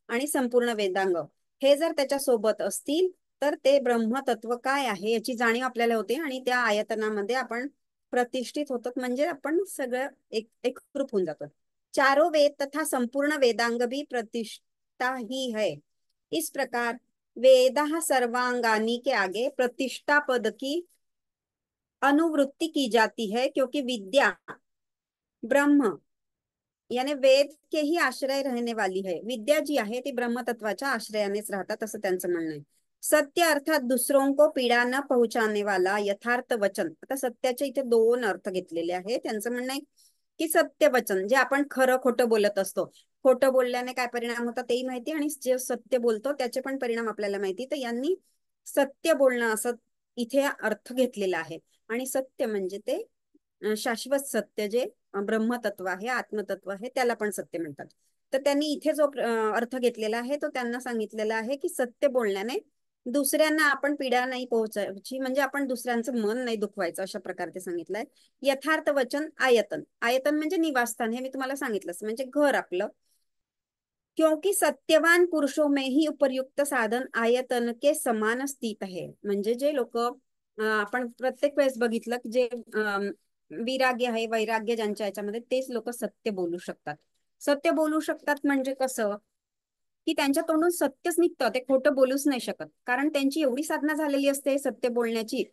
आणि संपूर्ण वेदांग हे जर त्याच्या सोबत असतील, तर ते ब्रह्मतत्व काय आहे याची जाणीव आपल्याला होते आणि त्या आयतनामध्ये आपण प्रतिष्ठित होतो, म्हणजे आपण सगळं एकरूप होऊन जातो. चारों वेद तथा संपूर्ण वेदांग भी प्रतिष्ठा ही है. इस प्रकार वेदा सर्वांगानी के आगे प्रतिष्ठा पद की अनुवृत्ति की जाती है, क्योंकि विद्या ब्रह्म यानी वेद के ही आश्रय रहने वाली है. विद्या जी आहे ती ब्रह्मतत्वाच्या आश्रयानेच राहतात असं त्यांचं म्हणणं आहे. सत्य अर्थात दुसरों को पीडा न पहुंचाने वाला यथार्थ वचन. आता सत्याचे इथे दोन अर्थ घेतलेले आहे. त्यांचं म्हणणं आहे की सत्य वचन, जे आपण खरं खोटं बोलत असतो, खोटं बोलल्याने काय परिणाम होतात तेही माहिती, आणि जे सत्य बोलतो त्याचे पण परिणाम आपल्याला माहिती. तर यांनी सत्य बोलणं असं इथे अर्थ घेतलेला आहे. आणि सत्य म्हणजे ते शाश्वत सत्य, जे ब्रह्मतत्व आहे, आत्मतत्व आहे, त्याला पण सत्य म्हणतात. तर त्यांनी इथे जो अर्थ घेतलेला आहे तो त्यांना सांगितलेला आहे की सत्य बोलण्याने दुसऱ्यांना आपण पीडा नाही पोहोचायची, म्हणजे आपण दुसऱ्यांचं मन नाही दुखवायचं, अशा प्रकारे ते सांगितलंय. यथार्थ वचन आयतन, आयतन म्हणजे निवासस्थान, हे मी तुम्हाला सांगितलंच, म्हणजे घर आपलं. क्योंकि सत्यवान पुरुषों में ही उपर्युक्त साधन आयतन के समान स्थित आहे. म्हणजे जे लोक आपण प्रत्येक वेळेस बघितलं की जे विराग्य आहे, वैराग्य ज्यांच्या याच्यामध्ये, तेच लोक सत्य बोलू शकतात. सत्य बोलू शकतात म्हणजे कसं, की त्यांच्या तोंडून सत्यच निघतं, ते खोटं बोलूच नाही शकत, कारण त्यांची एवढी साधना झालेली असते सत्य बोलण्याची.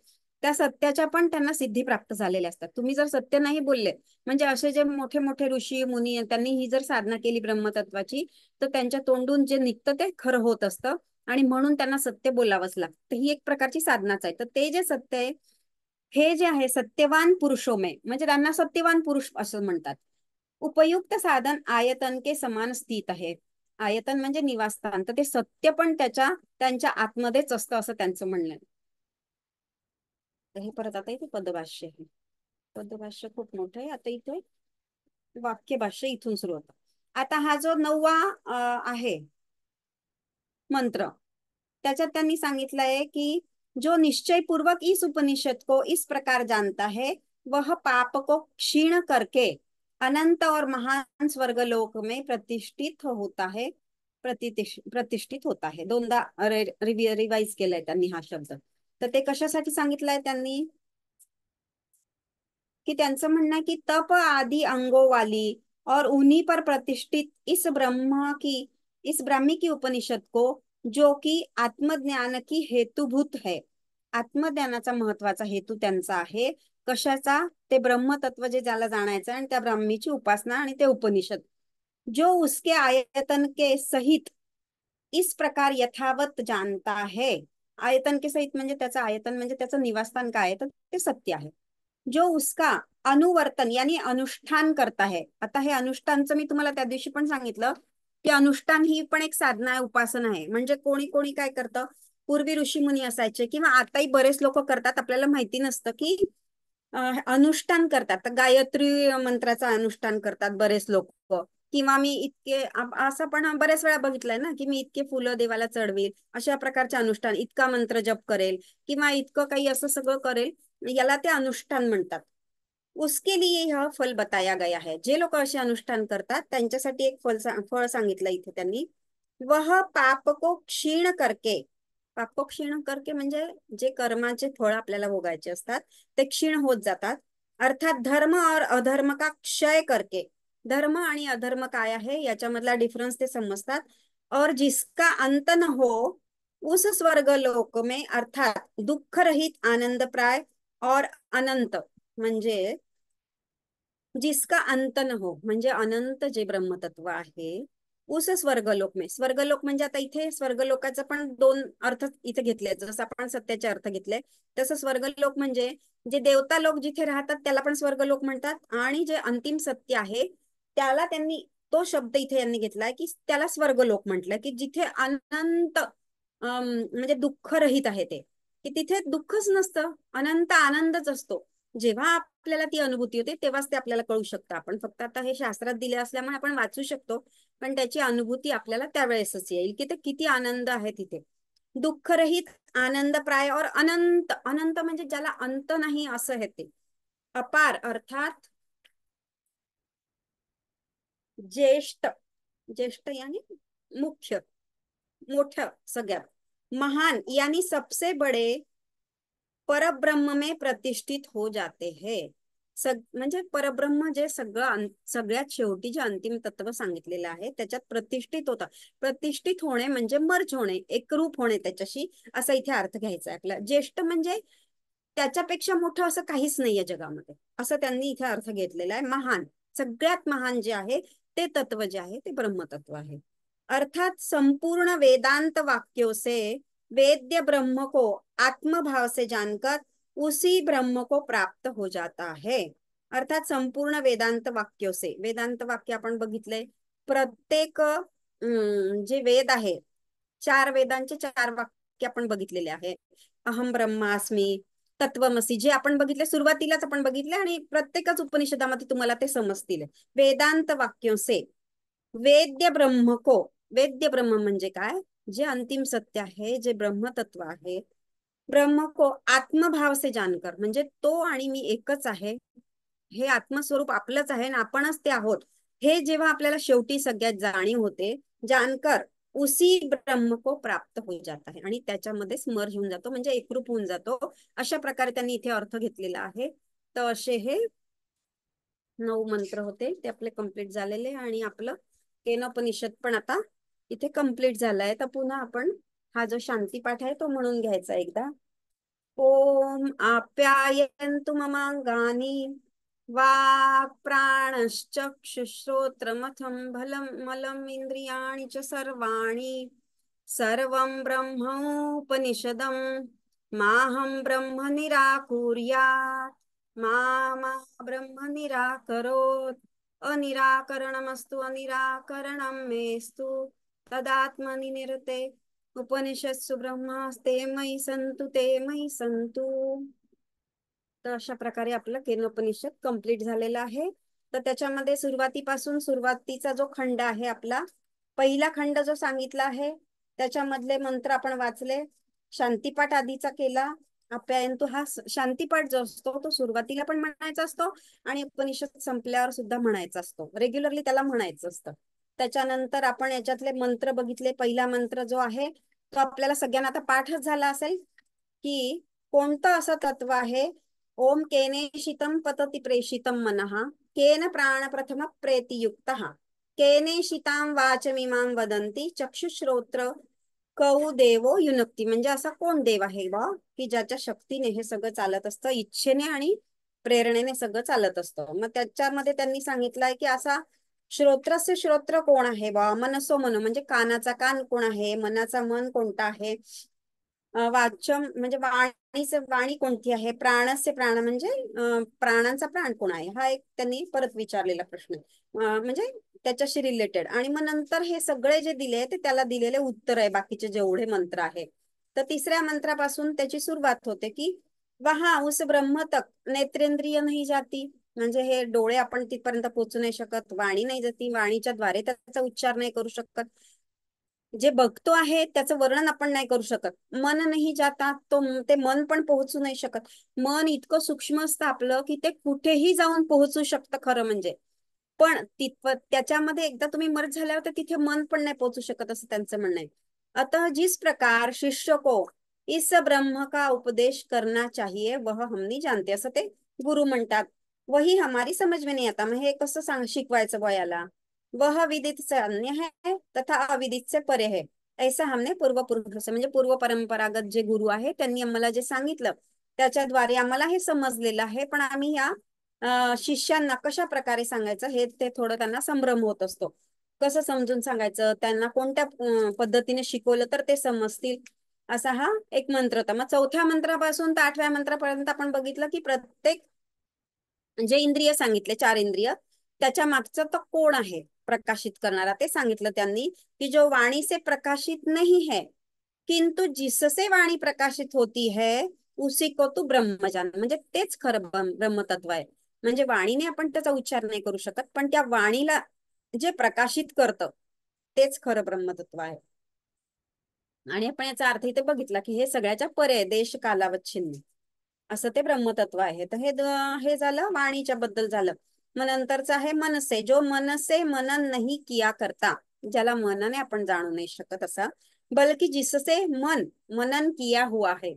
त्या सत्याच्या पण त्यांना सिद्धी प्राप्त झालेल्या असतात. तुम्ही जर सत्य नाही बोलले, म्हणजे असे जे मोठे मोठे ऋषी मुनी त्यांनी ही जर साधना केली ब्रह्मतत्वाची, तर त्यांच्या तोंडून जे निघतं ते खरं होत असतं, आणि म्हणून त्यांना सत्य बोलावंच लागतं. ही एक प्रकारची साधनाच आहे. तर ते जे सत्य आहे, हे जे आहे सत्यवान पुरुषोमे, म्हणजे त्यांना सत्यवान पुरुष असं म्हणतात. उपयुक्त साधन आयतन के समान स्थित आहे. आयतन म्हणजे निवासस्थान, तर ते सत्य पण त्यांच्या आतमध्येच असतं असं त्यांचं म्हणणं आहे. तर हे परत आता इथे पदभाष्य आहे. पदभाष्य खूप मोठं आहे. आता इथे वाक्यभाष्य इथून सुरू होतं. आता हा जो 9वा आहे मंत्र, त्याच्यात त्यांनी सांगितलंय की जो निश्चय पूर्वक इस उपनिषद को इस प्रकार जानता है, वह पाप को क्षीण करके अनंत और महान स्वर्गलोक में प्रतिष्ठित होता है. प्रतिष्ठित होता है. दोनदा रिवाइज केलाय त्यांनी हा शब्द. तर ते कशासाठी सांगितलंय त्यांनी, कि त्यांचं म्हणणं आहे की तप आदि अंगों वाली और उन्हीं पर प्रतिष्ठित इस ब्राह्मी की उपनिषद को, जो कि आत्मज्ञान की हेतुभूत है, आत्मज्ञानाचा महत्वाचा हेतू त्यांचा आहे. कशाचा? ते ब्रह्मतत्व जे ज्याला जाणायचं आणि त्या ब्राह्मीची उपासना आणि ते उपनिषद. जो उसके आयतन के सहित इस प्रकार यथावत जानता है. आयतन के सहित म्हणजे त्याचं आयतन म्हणजे त्याचं निवासस्थान काय आहे, तर ते सत्य आहे. जो उसका अनुवर्तन यानी अनुष्ठान करता है. आता हे अनुष्ठानचं मी तुम्हाला त्या दिवशी पण सांगितलं की अनुष्ठान ही पण एक साधना आहे, उपासना आहे. म्हणजे कोणी कोणी काय करतं, पूर्वी ऋषीमुनी असायचे किंवा आताही बरेच लोक करतात, आपल्याला माहिती नसतं की अनुष्ठान करतात. तर गायत्री मंत्राचं अनुष्ठान करतात बरेच लोक. किंवा मी इतके असं पण बरेच वेळा बघितलंय ना की मी इतके फुलं देवाला चढवेल, अशा प्रकारचे अनुष्ठान, इतका मंत्र जप करेल किंवा इतकं काही असं सगळं करेल, याला ते अनुष्ठान म्हणतात. उसके लिए यह फल बताया गया है. जे लोक असे अनुष्ठान करतात त्यांच्यासाठी एक फळ सांगितलं इथे त्यांनी. वह पाप को क्षीण करके. पाप को क्षीण करके म्हणजे जे कर्माचे फळ आपल्याला भोगायचे असतात ते क्षीण होत जातात. अर्थात धर्म और अधर्म का क्षय करके. धर्म आणि अधर्म काय आहे याच्यामधला डिफरन्स ते समजतात. और जिसका अंत न हो उस स्वर्ग लोक में, अर्थात दुःख रहित आनंद प्राय और अनंत, म्हणजे जिसका अंत न हो म्हणजे अनंत जे ब्रह्मतत्व आहे. उस स्वर्गलोक में, स्वर्गलोक म्हणजे आता इथे स्वर्गलोकाचा पण दोन अर्थ इथे घेतले, जसं आपण सत्याचे अर्थ घेतले तसं स्वर्गलोक म्हणजे जे देवता लोक जिथे राहतात त्याला पण स्वर्गलोक म्हणतात. आणि जे अंतिम सत्य आहे त्याला त्यांनी तो शब्द इथे यांनी घेतलाय की त्याला स्वर्गलोक म्हटलं, की जिथे अनंत म्हणजे दुःख रहित आहे ते, की तिथे दुःखच नसतं, अनंत आनंदच असतो. जेव्हा आपल्याला ती अनुभूती होते तेव्हाच ते आपल्याला कळू शकतं. आपण फक्त आता हे शास्त्रात दिले असल्यामुळे आपण वाचू शकतो, पण त्याची अनुभूती आपल्याला त्यावेळेसच येईल की ते किती आनंद आहे तिथे. दुःखरहित आनंद प्राय और अनंत, अनंत म्हणजे ज्याला अंत नाही असं आहे ते. अपार अर्थात ज्येष्ठ, ज्येष्ठ यानी मुख्य, मोठं सगळ्यात. महान यानी सबसे बडे परब्रह्म में प्रतिष्ठित हो जाते हैं. म्हणजे परब्रह्म जे सगळ्यात शेवटी जे अंतिम तत्व सांगितलेलं आहे त्याच्यात प्रतिष्ठित होतं. प्रतिष्ठित होणे म्हणजे मर्ज होणे, एकरूप होणे त्याच्याशी, असा इथे अर्थ घ्यायचा आहे आपला. ज्येष्ठ म्हणजे त्याच्यापेक्षा मोठं असं काहीच नाहीये जगामध्ये, असं त्यांनी इथे अर्थ घेतलेला आहे. महान, सगळ्यात महान जे आहे ते तत्व जे आहे ते ब्रह्मतत्व आहे. अर्थात संपूर्ण वेदांत वाक्यों से वेद्य ब्रह्म को आत्मभाव से जानकर उसी ब्रह्म को प्राप्त हो जाता है. अर्थात संपूर्ण वेदांत वाक्यों से, वेदांत वाक्य आपण बघितले, प्रत्येक जे वेद आहे, चार वेदांचे चार वाक्य आपण बघितलेले आहे. अहम ब्रह्मास्मी, तत्वमसी, जे आपण बघितले सुरुवातीलाच आपण बघितले आणि प्रत्येकच उपनिषदामध्ये तुम्हाला ते समजतील. वेदांत वाक्यों से वेद्य ब्रह्म को, वेद्य ब्रह्म म्हणजे काय, जे अंतिम सत्य आहे, जे ब्रह्मतत्व आहे, ब्रह्म को आत्मभाव से जानकर म्हणजे तो आणि मी एकच आहे, हे आत्मस्वरूप आपलंच आहे आणि आपणच ते आहोत, हे जेव्हा आपल्याला शेवटी सगळ्यात जाणीव होते, जानकर उसी ब्रह्म को प्राप्त हो जाता है, आणि त्याच्यामध्ये स्मर्श होऊन जातो म्हणजे एकरूप होऊन जातो. अशा प्रकारे त्यांनी इथे अर्थ घेतलेला आहे. तर असे हे 9 मंत्र होते, ते आपले कंप्लीट झालेले आणि आपलं केनोपनिषद पण आता इथे कंप्लीट झालाय. तर पुन्हा आपण हा जो शांतीपाठ आहे तो म्हणून घ्यायचा एकदा. ओम आप्यायन्तु ममांगानि वाक् प्राणश्चक्षुश्रोत्रमथं बलं मलम् इन्द्रियाणि च सर्वाणि सर्वं ब्रह्मोपनिषदं माहं ब्रह्म निराकुर्यात् मा मा ब्रह्म निराकरोत्. अनिराकरणमस्तु अनिराकरणं मेस्तु तदात्मनि निरते. उपनिषत्सु ब्रह्मास्ते मयि संतु ते मयि संतु. तर अशा प्रकारे आपलं केनोपनिषद कंप्लीट झालेलं आहे. तर त्याच्यामध्ये सुरुवातीपासून, सुरुवातीचा जो खंड आहे आपला, पहिला खंड जो सांगितला आहे त्याच्यामधले मंत्र आपण वाचले. शांतीपाठ आधीचा केला. आप्यायन्तु हा शांतीपाठ जो असतो तो सुरुवातीला पण म्हणायचा असतो आणि उपनिषद संपल्यावर सुद्धा म्हणायचा असतो, रेग्युलरली त्याला म्हणायचं असतं. त्याच्यानंतर आपण याच्यातले मंत्र बघितले. पहिला मंत्र जो आहे तो आपल्याला सगळ्यांना आता पाठच झाला असेल की कोणतं असं तत्व आहे. ओम केनेशितं पतति प्रेषितं मनः केन प्राण प्रथम प्रेतियुक्तः केनेशितां वाचमिमां वदन्ति चक्षुश्रोत्र कौ देवो युनक्ती, म्हणजे असा कोण देव आहे बा की ज्याच्या शक्तीने हे सगळं चालत असतं, इच्छेने आणि प्रेरणेने सगळं चालत असतं. मग त्याच्यामध्ये त्यांनी सांगितलंय की असा श्रोत्रस्य श्रोत्र कोण आहे बा, मनसो मन म्हणजे कानाचा कान कोण आहे, मनाचा मन कोणता आहे, वाचम म्हणजे वाणीचे वाणी कोणती आहे, प्राणस्य प्राण म्हणजे प्राणांचा प्राण कोण आहे, हा एक त्यांनी परत विचारलेला प्रश्न आहे. म्हणजे त्याच्याशी रिलेटेड. आणि मग नंतर हे सगळे जे दिले ते त्याला दिलेले उत्तर आहे बाकीचे जेवढे मंत्र आहे. तर तिसऱ्या मंत्रापासून त्याची सुरुवात होते की वहा उस ब्रह्म तक नेत्रेंद्रिय नाही जाती, म्हणजे हे डोळे आपण तिथपर्यंत पोहोचू नाही शकत, वाणी नाही जाती, वाणीच्या द्वारे त्याचा उच्चार नाही करू शकत, जे बघतो आहे त्याचं वर्णन आपण नाही करू शकत, मन नाही जाता तो ते मन पण पोहोचू नाही शकत. मन इतकं सूक्ष्म असतं आपलं की ते कुठेही जाऊन पोहोचू शकतं खरं म्हणजे, पण तिथं त्याच्यामध्ये एकदा तुम्ही मर्ज झाल्यावर तर तिथे मन पण नाही पोहोचू शकत असं त्यांचं म्हणणं आहे. अतः जिस प्रकार शिष्य को इस ब्रह्म का उपदेश करना चाहिए वह हम नहीं जानते, असं ते गुरु म्हणतात. वही हमारी समझ में नहीं आता, मग हे कसं शिकवायचं बयाला. वह विदित से अन्य है तथा अविदित से परे है, ऐसा हमने पूर्व पुरुष से म्हणजे पूर्व परंपरागत जे गुरु आहे त्यांनी आम्हाला जे सांगितलं त्याच्याद्वारे आम्हाला हे समजलेलं आहे, पण आम्ही या शिष्यांना कशा प्रकारे सांगायचं हे ते थोडं त्यांना संभ्रम होत असतो. कसं समजून सांगायचं त्यांना, कोणत्या पद्धतीने शिकवलं तर ते समजतील, असा हा एक मंत्र होता. मग चौथ्या मंत्रापासून तर आठव्या मंत्रापर्यंत आपण बघितलं की प्रत्येक जे इंद्रिय सांगितले, चार इंद्रिय, त्याच्या मागचं तो कोण आहे प्रकाशित करणारा ते सांगितलं त्यांनी, की जो वाणी से प्रकाशित नहीं है किंतु जिससे वाणी प्रकाशित होती है उसी को तू ब्रह्म जान, म्हणजे तेच खरं ब्रह्मतत्व आहे. म्हणजे वाणीने आपण त्याचा उच्चार नाही करू शकत, पण त्या वाणीला जे प्रकाशित करतं तेच खरं ब्रह्मतत्व आहे. आणि आपण याचा अर्थ इथे बघितला की हे सगळ्याच्या परे आहे, देश कालावच्छिन्न असं ते ब्रह्मतत्व आहे. तर हे झालं वाणीच्या बद्दल झालं. मग नंतरचं आहे मनसे, जो मनसे मनन नाही किया करता, ज्याला मनाने आपण जाणू नाही शकत असा, बल्कि जिससे मन मनन किया हुआ है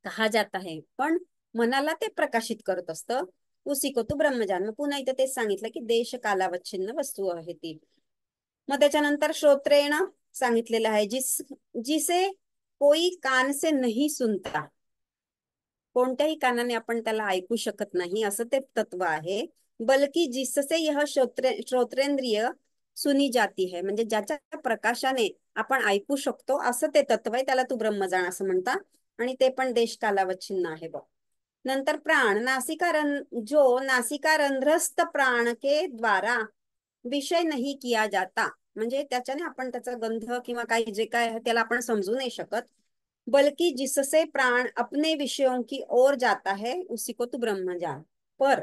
कहा जाता है, पण मनाला ते प्रकाशित करत असतं, उसी को तू ब्रह्मजान. मग पुन्हा इथे तेच सांगितलं की देश कालावच्छिन्न वस्तू आहे ती. मग त्याच्यानंतर श्रोत्रेण सांगितलेलं आहे, जिसे कोई कान से नहीं सुनता, कोणत्याही कानाने आपण त्याला ऐकू शकत नाही असं ते तत्व आहे. बल्कि जिससे यह श्रोत्रेंद्रिय सुनी जाती है, म्हणजे ज्याच्या प्रकाशाने आपण ऐकू शकतो असं ते तत्व आहे, त्याला तू ब्रह्मजान असं म्हणता. आणि ते पण देश कालावच्छिन्न आहे बघ. नंतर प्राण, जो नासिका रंध्रस्थ प्राण के द्वारा विषय नहीं किया जाता, म्हणजे त्याच्याने आपण त्याचा गंध किंवा काही जे काय आहे त्याला आपण समजू नाही शकत. बल्कि जिससे प्राण अपने विषयों की ओर जाता है उसी को तू ब्रह्म जान, पर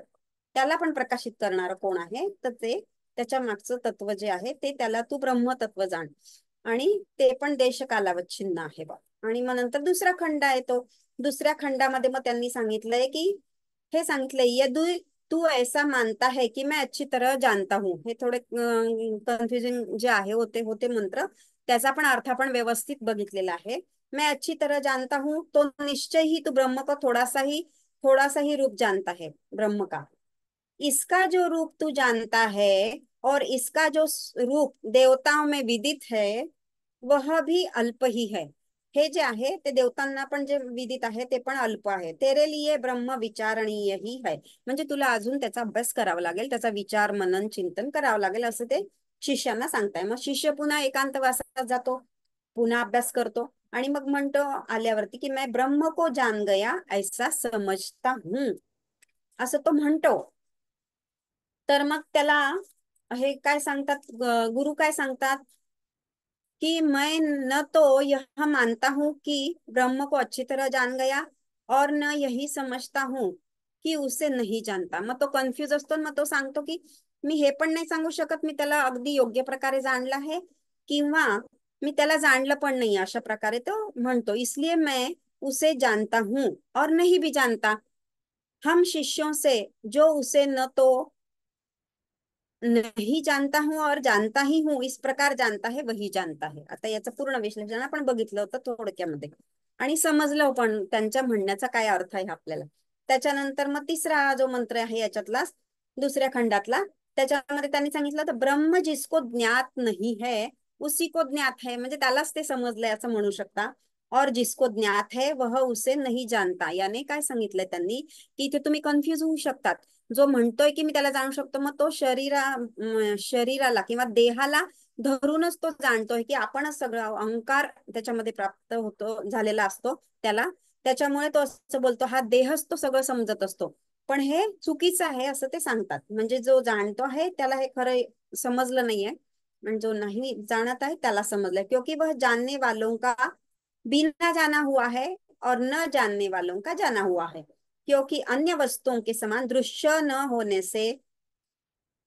त्याला पण प्रकाशित करणार कोण आहे तर ते त्याच्या मागचं तत्व जे आहे ते त्याला तू ब्रह्म तत्व जाण. आणि ते पण देश कालावच्छिन्न आहे बा. आणि मग नंतर दुसरा खंड आहे तो, दुसऱ्या खंडामध्ये मग त्यांनी सांगितलंय की हे सांगितलंय, यदि तू ऐसा मानता है की मैं अच्छी तरह जानता हूँ, हे थोडे कन्फ्युजन जे आहे होते होते मंत्र, त्याचा पण अर्थ आपण व्यवस्थित बघितलेला आहे. मैं अच्छी तरह जानता हूँ तो निश्चय ही तू ब्रह्म को थोड़ा सा ही रूप जानता है ब्रह्म का, इसका जो रूप तू जानता है और इसका जो रूप देवताओं में विदित है वह भी अल्प ही है. हे जे आहे ते देवतांना पण जे विदित आहे ते पण अल्प आहे. तेरे लिए ब्रह्म विचारणीय ही है, म्हणजे तुला अजून त्याचा अभ्यास करावा लागेल, त्याचा विचार मनन चिंतन करावं लागेल असं ते शिष्यांना सांगताय. मग शिष्य पुन्हा एकांतवासात जातो, पुन्हा अभ्यास करतो आणि मग म्हणतो आल्यावरती की मैं ब्रह्म को जान गया ऐसा समजता हूं, असं तो म्हणतो. तर मग त्याला हे काय सांगतात, गुरु काय सांगतात कि मैं न तो यह मानता हूं कि ब्रह्म को अच्छी तरह जान गया और न यही समझता हूं कि उसे नहीं जानता. मग तो कन्फ्युज असतो, मग तो सांगतो की मी हे पण नाही सांगू शकत मी त्याला अगदी योग्य प्रकारे जाणलं आहे, किंवा मी त्याला जाणलं पण नाही, अशा प्रकारे तो म्हणतो. इसलिए मैं उसे जानता हूं और नहीं भी जानता, हम शिष्यों से जो उसे न तो नहीं जानता हूं और जानता ही हूं इस प्रकार जानता है वही जानता है. आता याचं पूर्ण विश्लेषण आपण बघितलं होतं थोडक्यामध्ये आणि समजलं पण त्यांच्या म्हणण्याचा काय अर्थ आहे आपल्याला. त्याच्यानंतर मग तिसरा जो मंत्र आहे याच्यातला दुसऱ्या खंडातला, त्याच्यामध्ये त्यांनी सांगितलं तर ब्रह्म जिसको ज्ञात नहीं है उसी को ज्ञात है, म्हणजे त्यालाच ते समजलंय असं म्हणू शकता. और जिसको ज्ञात है वह उसे नहीं जानता, याने काय सांगितलंय त्यांनी की इथे तुम्ही कन्फ्युज होऊ शकतात. जो म्हणतोय की मी त्याला जाणू शकतो, मग तो शरीराला किंवा देहाला धरूनच तो जाणतोय की आपणच सगळं, अहंकार त्याच्यामध्ये प्राप्त होतो झालेला असतो त्याला. त्याच्यामुळे तो असं बोलतो, हा देहच तो सगळं समजत असतो. पण हे चुकीचं आहे असं ते सांगतात. म्हणजे जो जाणतो आहे त्याला हे खरं समजलं नाहीये, म्हणजे जो नहीं जानत है त्याला समझ क्योंकि वह जानने वालों का बिना जाना हुआ है और न जानने वालों का जाना हुआ है, क्योंकि अन्य वस्तुओं के समान दृश्य न होने से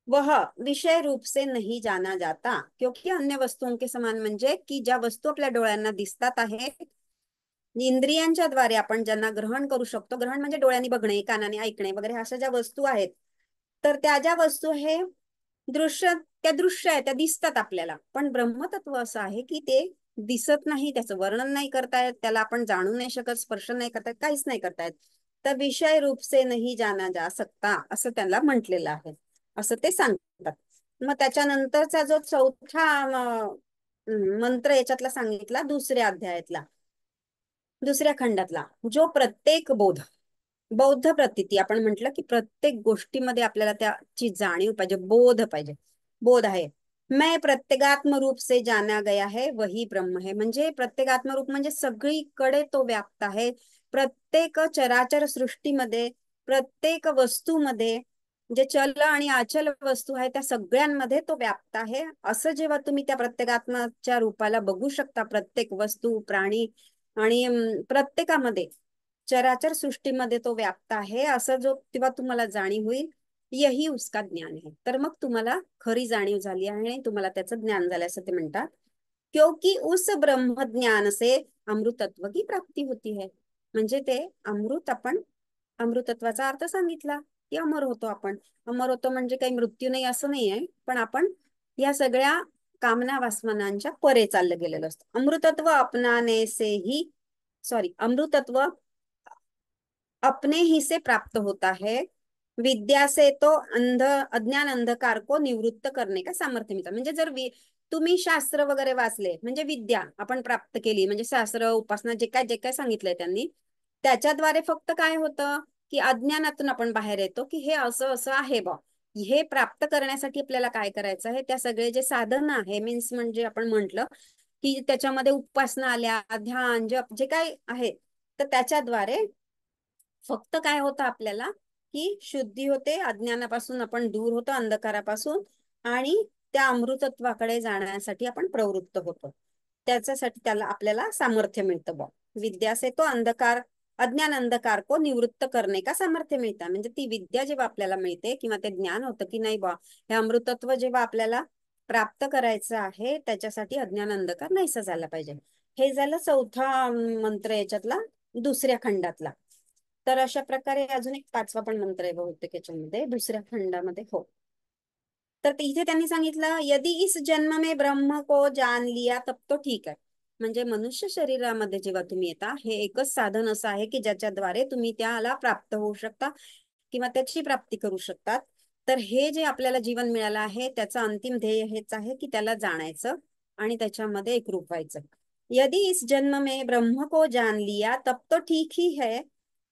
वह विषय रूप से नहीं जाना जाता. क्योंकि अन्य वस्तुओं के समान म्हणजे की ज्या वस्तू आपल्या डोळ्यांना दिसतात आहेत, इंद्रियांच्या द्वारे आपण ज्यांना ग्रहण करू शकतो, ग्रहण म्हणजे डोळ्यांनी बघणे, कानाने ऐकणे वगैरे, अशा ज्या वस्तू आहेत, तर त्या ज्या वस्तू हे दृश्य, त्या दृश्य आहे, त्या दिसतात आपल्याला. पण ब्रह्मतत्व असं आहे की ते दिसत नाही, त्याचं वर्णन नाही करतायत, त्याला आपण जाणू नाही शकत, स्पर्श नाही करतायत, काहीच नाही करतायत. तर विषय रूप से नाही जाना जा सकता असं त्याला म्हटलेलं आहे, असं ते सांगतात. मग त्याच्यानंतरचा जो चौथा मंत्र याच्यातला सांगितला, दुसऱ्या अध्यायातला, दुसऱ्या खंडातला, जो प्रत्येक बौद्ध प्रतीती, आपण म्हटलं की प्रत्येक गोष्टीमध्ये आपल्याला त्याची जाणीव पाहिजे, बोध पाहिजे. बोध आहे. मैं प्रत्येगात्म रूप से जाना गया है वही ब्रह्म है, म्हणजे प्रत्येगात्म रूप म्हणजे सगळीकडे तो व्याप्त आहे. प्रत्येक चराचर सृष्टीमध्ये, प्रत्येक वस्तूमध्ये, जे चल आणि अचल वस्तू आहे त्या सगळ्यांमध्ये तो व्याप्त आहे. असं जेव्हा तुम्ही त्या प्रत्येगात्माच्या रूपाला बघू शकता, प्रत्येक वस्तू, प्राणी आणि प्रत्येकामध्ये, चराचर सृष्टीमध्ये तो व्याप्त आहे, असं जो तेव्हा तुम्हाला जाणीव होईल, यही उसका ज्ञान है. तर मग तुम्हाला खरी जाणीव झाली आहे आणि तुम्हाला त्याचं ज्ञान झालं असं ते म्हणतात. क्योंकि उस ब्रह्म ज्ञान से अमृतत्व की प्राप्ती होती है. म्हणजे ते अमृत, आपण अमृतत्वाचा अर्थ सांगितला की अमर होतो आपण. अमर होतो म्हणजे काही मृत्यू नाही असं नाही आहे, पण आपण या सगळ्या कामना वासनांच्या परे चाललं गेलेलं असतं. अमृतत्व अपनाने से ही, सॉरी, अमृतत्व अपने ही से प्राप्त होता है. विद्या से तो अज्ञान अंधकार को निवृत्त करने का सामर्थ्य मिळतं. म्हणजे जर तुम्ही शास्त्र वगैरे वाचले, म्हणजे विद्या आपण प्राप्त केली, म्हणजे शास्त्र, उपासना, जे काय जे काय सांगितलंय त्यांनी, त्याच्याद्वारे फक्त काय होतं की अज्ञानातून आपण बाहेर येतो की हे असं असं आहे बा. हे प्राप्त करण्यासाठी आपल्याला काय करायचं आहे, त्या सगळे जे साधन आहे, मीन्स म्हणजे आपण म्हंटल की त्याच्यामध्ये उपासना आल्या, ध्यान, जप, जे काय आहे, तर त्याच्याद्वारे फक्त काय होतं आपल्याला की शुद्धी होते, अज्ञानापासून आपण दूर होतो, अंधकारापासून, आणि त्या अमृतत्वाकडे जाण्यासाठी आपण प्रवृत्त होतो. त्याच्यासाठी त्याला आपल्याला सामर्थ्य मिळतं बा. विद्या से तो अंधकार, अज्ञान अंधकार को निवृत्त करणे का सामर्थ्य मिळतं. म्हणजे ती विद्या जेव्हा आपल्याला मिळते किंवा ते ज्ञान होतं की नाही बा, हे अमृतत्व जेव्हा आपल्याला प्राप्त करायचं आहे, त्याच्यासाठी अज्ञान अंधकार नाहीसा झाला पाहिजे. हे झालं चौथा मंत्र याच्यातला, दुसऱ्या खंडातला. तर अशा प्रकारे अजून एक पाचवा पण मंत्र आहे बहुतेक याच्यामध्ये, दुसऱ्या खंडामध्ये. हो, तर इथे त्यांनी सांगितलं, यदि इस जन्म में ब्रह्म को जान लिया तब तो ठीक आहे. म्हणजे मनुष्य शरीरामध्ये जेव्हा तुम्ही येता, हे एकच साधन असं आहे की ज्याच्याद्वारे तुम्ही त्याला प्राप्त होऊ शकता किंवा त्याची प्राप्ती करू शकतात. तर हे जे आपल्याला जीवन मिळालं आहे, त्याचं अंतिम ध्येय हेच आहे की त्याला जाणायचं आणि त्याच्यामध्ये एकरूप व्हायचं. यदि इस जन्म में ब्रह्म को जान लिया तब तो ठीक ही है,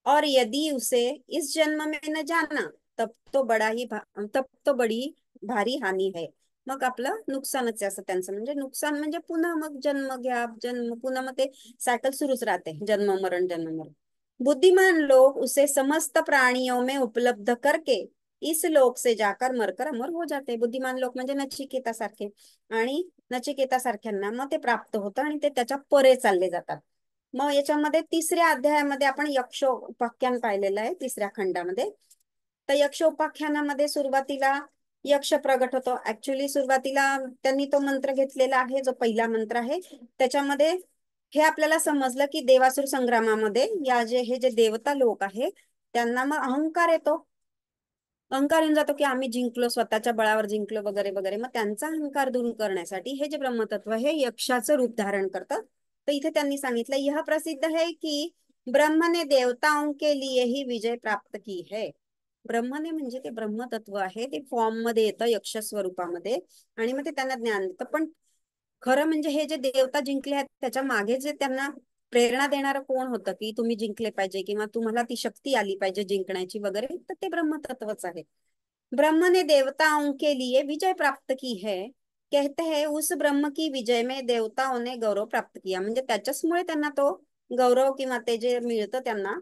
और यदि उसे इस जन्म में न जाना तब तो बड़ी भारी हानी है. मग आपलं नुकसानच आहे असं त्यांचं. म्हणजे नुकसान म्हणजे पुन्हा मग जन्म घ्या, जन्म, पुन्हा मग ते सायकल सुरूच राहते, जन्म मरण जन्म मरण. बुद्धिमान लोग उसे समस्त प्राणियों में उपलब्ध करके इस लोक से जाकर मरकर अमर हो जाते. बुद्धिमान लोक म्हणजे नचिकेता सारखे, आणि नचिकेता सारख्यांना मग ते प्राप्त होतं आणि ते त्याच्या परे चालले जातात. मग याच्यामध्ये तिसऱ्या अध्यायामध्ये आपण यक्षोपाख्यान पाहिलेलं आहे, तिसऱ्या खंडामध्ये. तर यक्षोपाख्यानामध्ये सुरुवातीला यक्ष प्रगट होतो. ऍक्च्युली सुरुवातीला त्यांनी तो मंत्र घेतलेला आहे, जो पहिला मंत्र आहे. त्याच्यामध्ये हे आपल्याला समजलं की देवासुर संग्रामामध्ये हे जे देवता लोक आहे, त्यांना मग अहंकार येतो. अहंकार येऊन जातो की आम्ही जिंकलो, स्वतःच्या बळावर जिंकलो वगैरे वगैरे. मग त्यांचा अहंकार दूर करण्यासाठी हे जे ब्रह्मतत्व हे यक्षाचं रूप धारण करतं. तर इथे त्यांनी सांगितलं, यह प्रसिद्ध है की ब्रह्म ने देवताओं के लिए ही विजय प्राप्त की है. ब्रह्मने म्हणजे ते ब्रह्मतत्व आहे, ते फॉर्म मध्ये येतं यक्ष स्वरूपामध्ये, आणि मग ते त्यांना ज्ञान देतं. पण खरं म्हणजे हे जे देवता जिंकले आहेत त्याच्या मागे जे त्यांना प्रेरणा देणारं कोण होतं की तुम्ही जिंकले पाहिजे किंवा तुम्हाला ती शक्ती आली पाहिजे जिंकण्याची वगैरे, तर ते ब्रह्मतत्वच आहे. ब्रह्म ने देवताओं के लिए विजय प्राप्त की है, कहते हैं उस ब्रह्म की विजय में देवताओं ने गौरव प्राप्त किया. म्हणजे त्याच्याचमुळे त्यांना तो गौरव किंवा ते जे मिळतं त्यांना,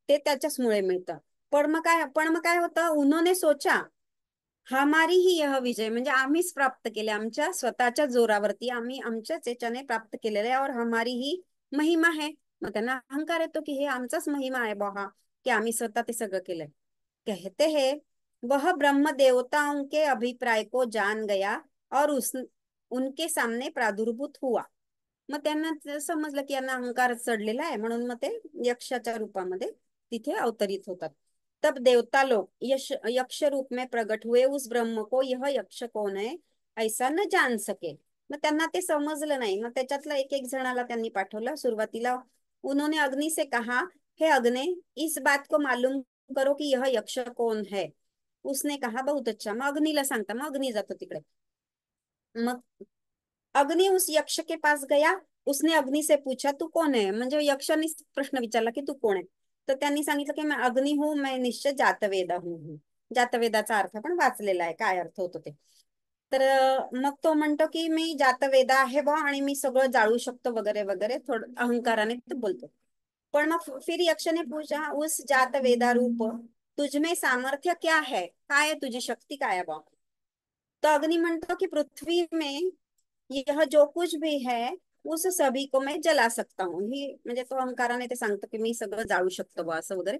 ते त्याच्याचमुळे मिळतं. पण मग काय होतं, उन्होंने सोचा हमारी ही यह विजय, म्हणजे आम्हीच प्राप्त केले, आमच्या स्वतःच्या जोरावरती आम्ही आमच्याच याच्याने प्राप्त केलेले आहे, और हमारी ही महिमा है. मग त्यांना अहंकार येतो की हे आमचाच महिमा आहे बहा, की आम्ही स्वतः ते सगळं केलंय. कहते हैं वह ब्रह्म देवताओं के अभिप्राय को जान गया और उनके सामने प्रादुर्भूत हुआ. मग त्यांना समजलं की यांना अहंकार चढलेला आहे, म्हणून मग ते यक्षाच्या रूपामध्ये तिथे अवतरित होतात. तब देवता लोग यक्ष रूप में प्रकट हुए, उस ब्रह्म को यह यक्ष कौन है ऐसा न जान सके. मग त्यांना ते समजलं नाही, मग त्याच्यातला एक एक जणाला त्यांनी पाठवलं. सुरुवातीला उन्होंने अग्नि से कहा, हे अग्ने, इस बात को मालूम करो कि यह यक्ष कौन है. उसने कहा बहुत अच्छा. मग अग्नीला सांगता, मग अग्नी जातो तिकडे. मग अग्नि उस यक्ष के पास गया, उसने अग्नि से पूछा तू कौन है. म्हणजे यक्षाने प्रश्न विचारला की तू कोण आहे. तर त्यांनी सांगितलं की मैं अग्नि हूं, मैं निश्चय जातवेदा हूं. जातवेदाचा अर्थ पण वाचलेला आहे, काय अर्थ होतो ते. तर मग तो म्हणतो की मी जातवेदा आहे बा, आणि मी सगळं जाळू शकतो वगैरे वगैरे, थोडं अहंकाराने तो बोलतो. पण मग फिर यक्ष ने पूछा उस जातवेदा रूप, तुझमें सामर्थ्य क्या है, काय आहे तुझी शक्ती काय आहे बा. तो अग्नि म्हणतो की पृथ्वी में यह जो कुछ भी है उस सभी को मैं जला सकता हूँ. ही म्हणजे तो अहंकाराने ते सांगतो की मी सगळं जाळू शकतो बा असं वगैरे.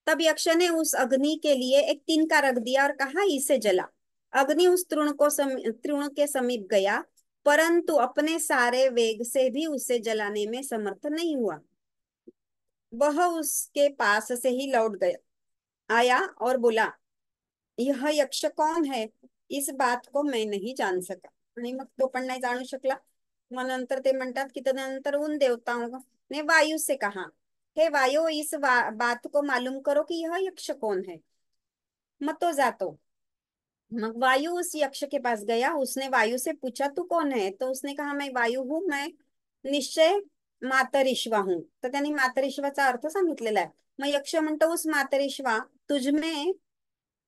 तब यक्ष ने उस अग्नि के लिए एक तिनका रख दिया और कहा इसे जला. अग्नि उस तृण के समीप गया, परंतु अपने सारे वेग से भी उसे जलाने में समर्थ नहीं हुआ. वह उसके पास से ही लौट गया, आया और बोला यह यक्ष कौन है, इस बात को मैं नहीं जान सका. आणि मग तो पण नाही जाणू शकला. मग नंतर ते म्हणतात की तदनंतर उन देवताओं ने वायु से कहा, हे वायु, इस बात को मालूम करो कि यह यक्ष कौन है. मग तो जातो. मग वायु उस यक्ष के पास गया, उसने वायु से पूछा तू कौन है. तो उसने कहा मैं वायु हूं, मैं निश्चय मातरिश्वा हूं. तर त्यांनी मातरिश्वाचा अर्थ सांगितलेला आहे. मग यक्ष म्हणतो उस मातरिश्वा, तुझमें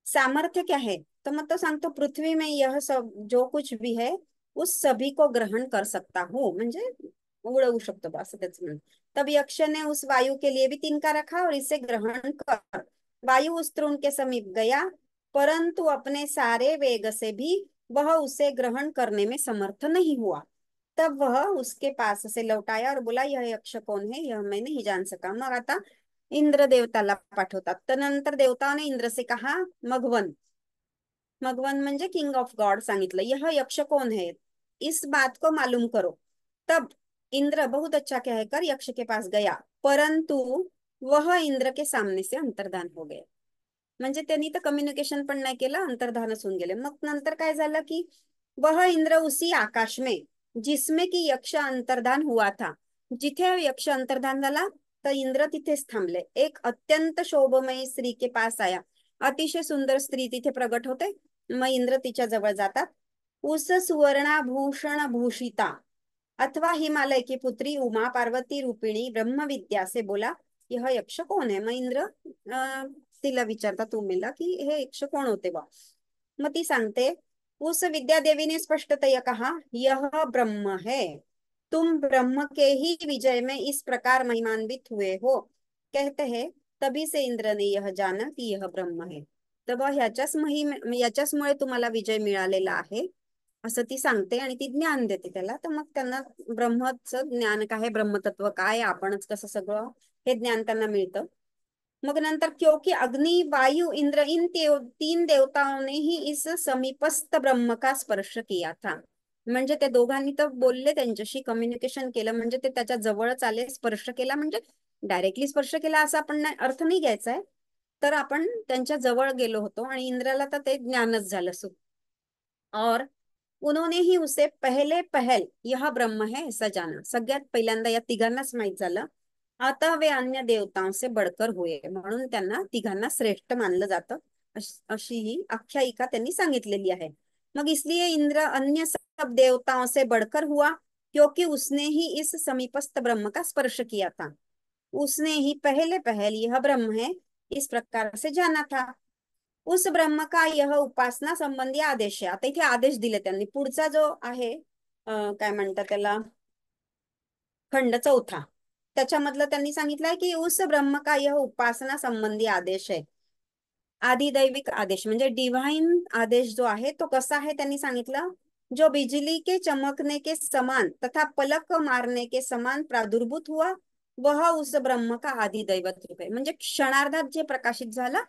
सामर्थ्य क्या है. तो मग तो सांगतो पृथ्वी में यह सब जो कुछ भी है उस सभी को ग्रहण कर सकता हूँ, म्हणजे उडवू शकतो बा असं त्याचं म्हणणं. तब यक्ष ने उस वायु के लिए भी तिनका रखा और इसे ग्रहण कर. वायु उस तृण के समीप गया, परंतु अपने सारे वेग से भी वह उसे ग्रहण करने में समर्थ नहीं हुआ. तब वह उसके पास से लौट आया और बोला यह यक्ष कौन है, यह मैं नहीं जान सका. मग आता इंद्र देवताला पाठवतात. तर नंतर देवताने इंद्र से कहा, मघवन, मघवन म्हणजे किंग ऑफ गॉड, सांगितलं यह यक्ष कौन है, इस बात को मालूम करो. तब इंद्र बहुत अच्छा कहकर यक्ष के पास गया, परंतु वह इंद्र के सामने से अंतर्धान हो गया. म्हणजे त्यांनी तर कम्युनिकेशन पण नाही केलं, अंतर्धानच होऊन गेले. मग नंतर काय झालं की वह इंद्र उसी आकाश में जिसमें की यक्ष अंतर्धान हुआ था, जिथे यक्ष अंतर्धान झाला तर इंद्र तिथेच थांबले. एक अत्यंत शोभमयी स्त्री के पास आया, अतिशय सुंदर स्त्री तिथे प्रगट होते. मग इंद्र तिच्या जवळ जातात. उस सुवर्णाभूषण भूषिता अथवा हिमालय की पुत्री उमा पार्वती रूपिणी ब्रह्मविद्या से बोला यह यक्ष कौन है. मग इंद्र तिला विचारतात उमेला की हे यक्ष कोण होते बा. मग ती सांगते उस विद्या देवी ने स्पष्टतया कहा यह ब्रह्म है, तुम ब्रह्म के ही विजय में इस प्रकार महिमान्वित हुए हो. कहते हैं तभी से इंद्र ने यह जाना कि यह ब्रह्म है. तर बा याच्याचमुळे तुम्हाला विजय मिळालेला आहे असं ती सांगते, आणि ती ज्ञान देते त्याला. तर मग त्यांना ब्रह्मचं ज्ञान काय, ब्रह्मतत्व काय, आपणच कसं सगळं, हे ज्ञान त्यांना मिळतं. मग नंतर क्योंकि अग्नि वायु इंद्र इन तीन देवताओं ने ही इस समीपस्थ ब्रह्म का स्पर्श किया था. म्हणजे ते दोघांनी तर बोलले, त्यांच्याशी कम्युनिकेशन केलं, म्हणजे ते त्याच्या जवळच आले. स्पर्श केला म्हणजे डायरेक्टली स्पर्श केला असा आपण अर्थ नाही घ्यायचा आहे, तर आपण त्यांच्या जवळ गेलो होतो आणि इंद्राला तर ते ज्ञानच झालं. और उन्होंने ही उसे पहले पहल यह ब्रह्म है ऐसा जाना. सगळ्यात पहिल्यांदा या तिघांनाच माहित झालं. आता वे अन्य देवतां से बडकर हुए, म्हणून त्यांना तिघांना श्रेष्ठ मानलं जातं, अशी ही आख्यायिका त्यांनी सांगितलेली आहे. मग इसलिए इंद्र अन्य सब देवताओं से बढ़कर हुआ, क्योंकि उसने ही इस समीपस्थ ब्रह्म का स्पर्श किया था। उसने ही पहले पहल यह ब्रह्म है इस प्रकार से जाना था। उस ब्रह्म का यह उपासना संबंधी आदेश आहे. आता इथे आदेश दिले त्यांनी. पुढचा जो आहे काय म्हणतात त्याला, खंड चौथा, त्याच्यामधलं त्यांनी सांगितलंय की उस ब्रह्म का यह उपासना संबंधी आदेश आहे. आधिदैविक आदेश म्हणजे डिव्हाइन आदेश जो आहे तो कसा आहे त्यांनी सांगितलं. जो बिजली के चमकने के समान तथा पलक मारने के समान प्रादुर्भूत हुआ, वह उस ब्रह्म का आदिदैवत रूप आहे. म्हणजे क्षणार्धात जे प्रकाशित झालं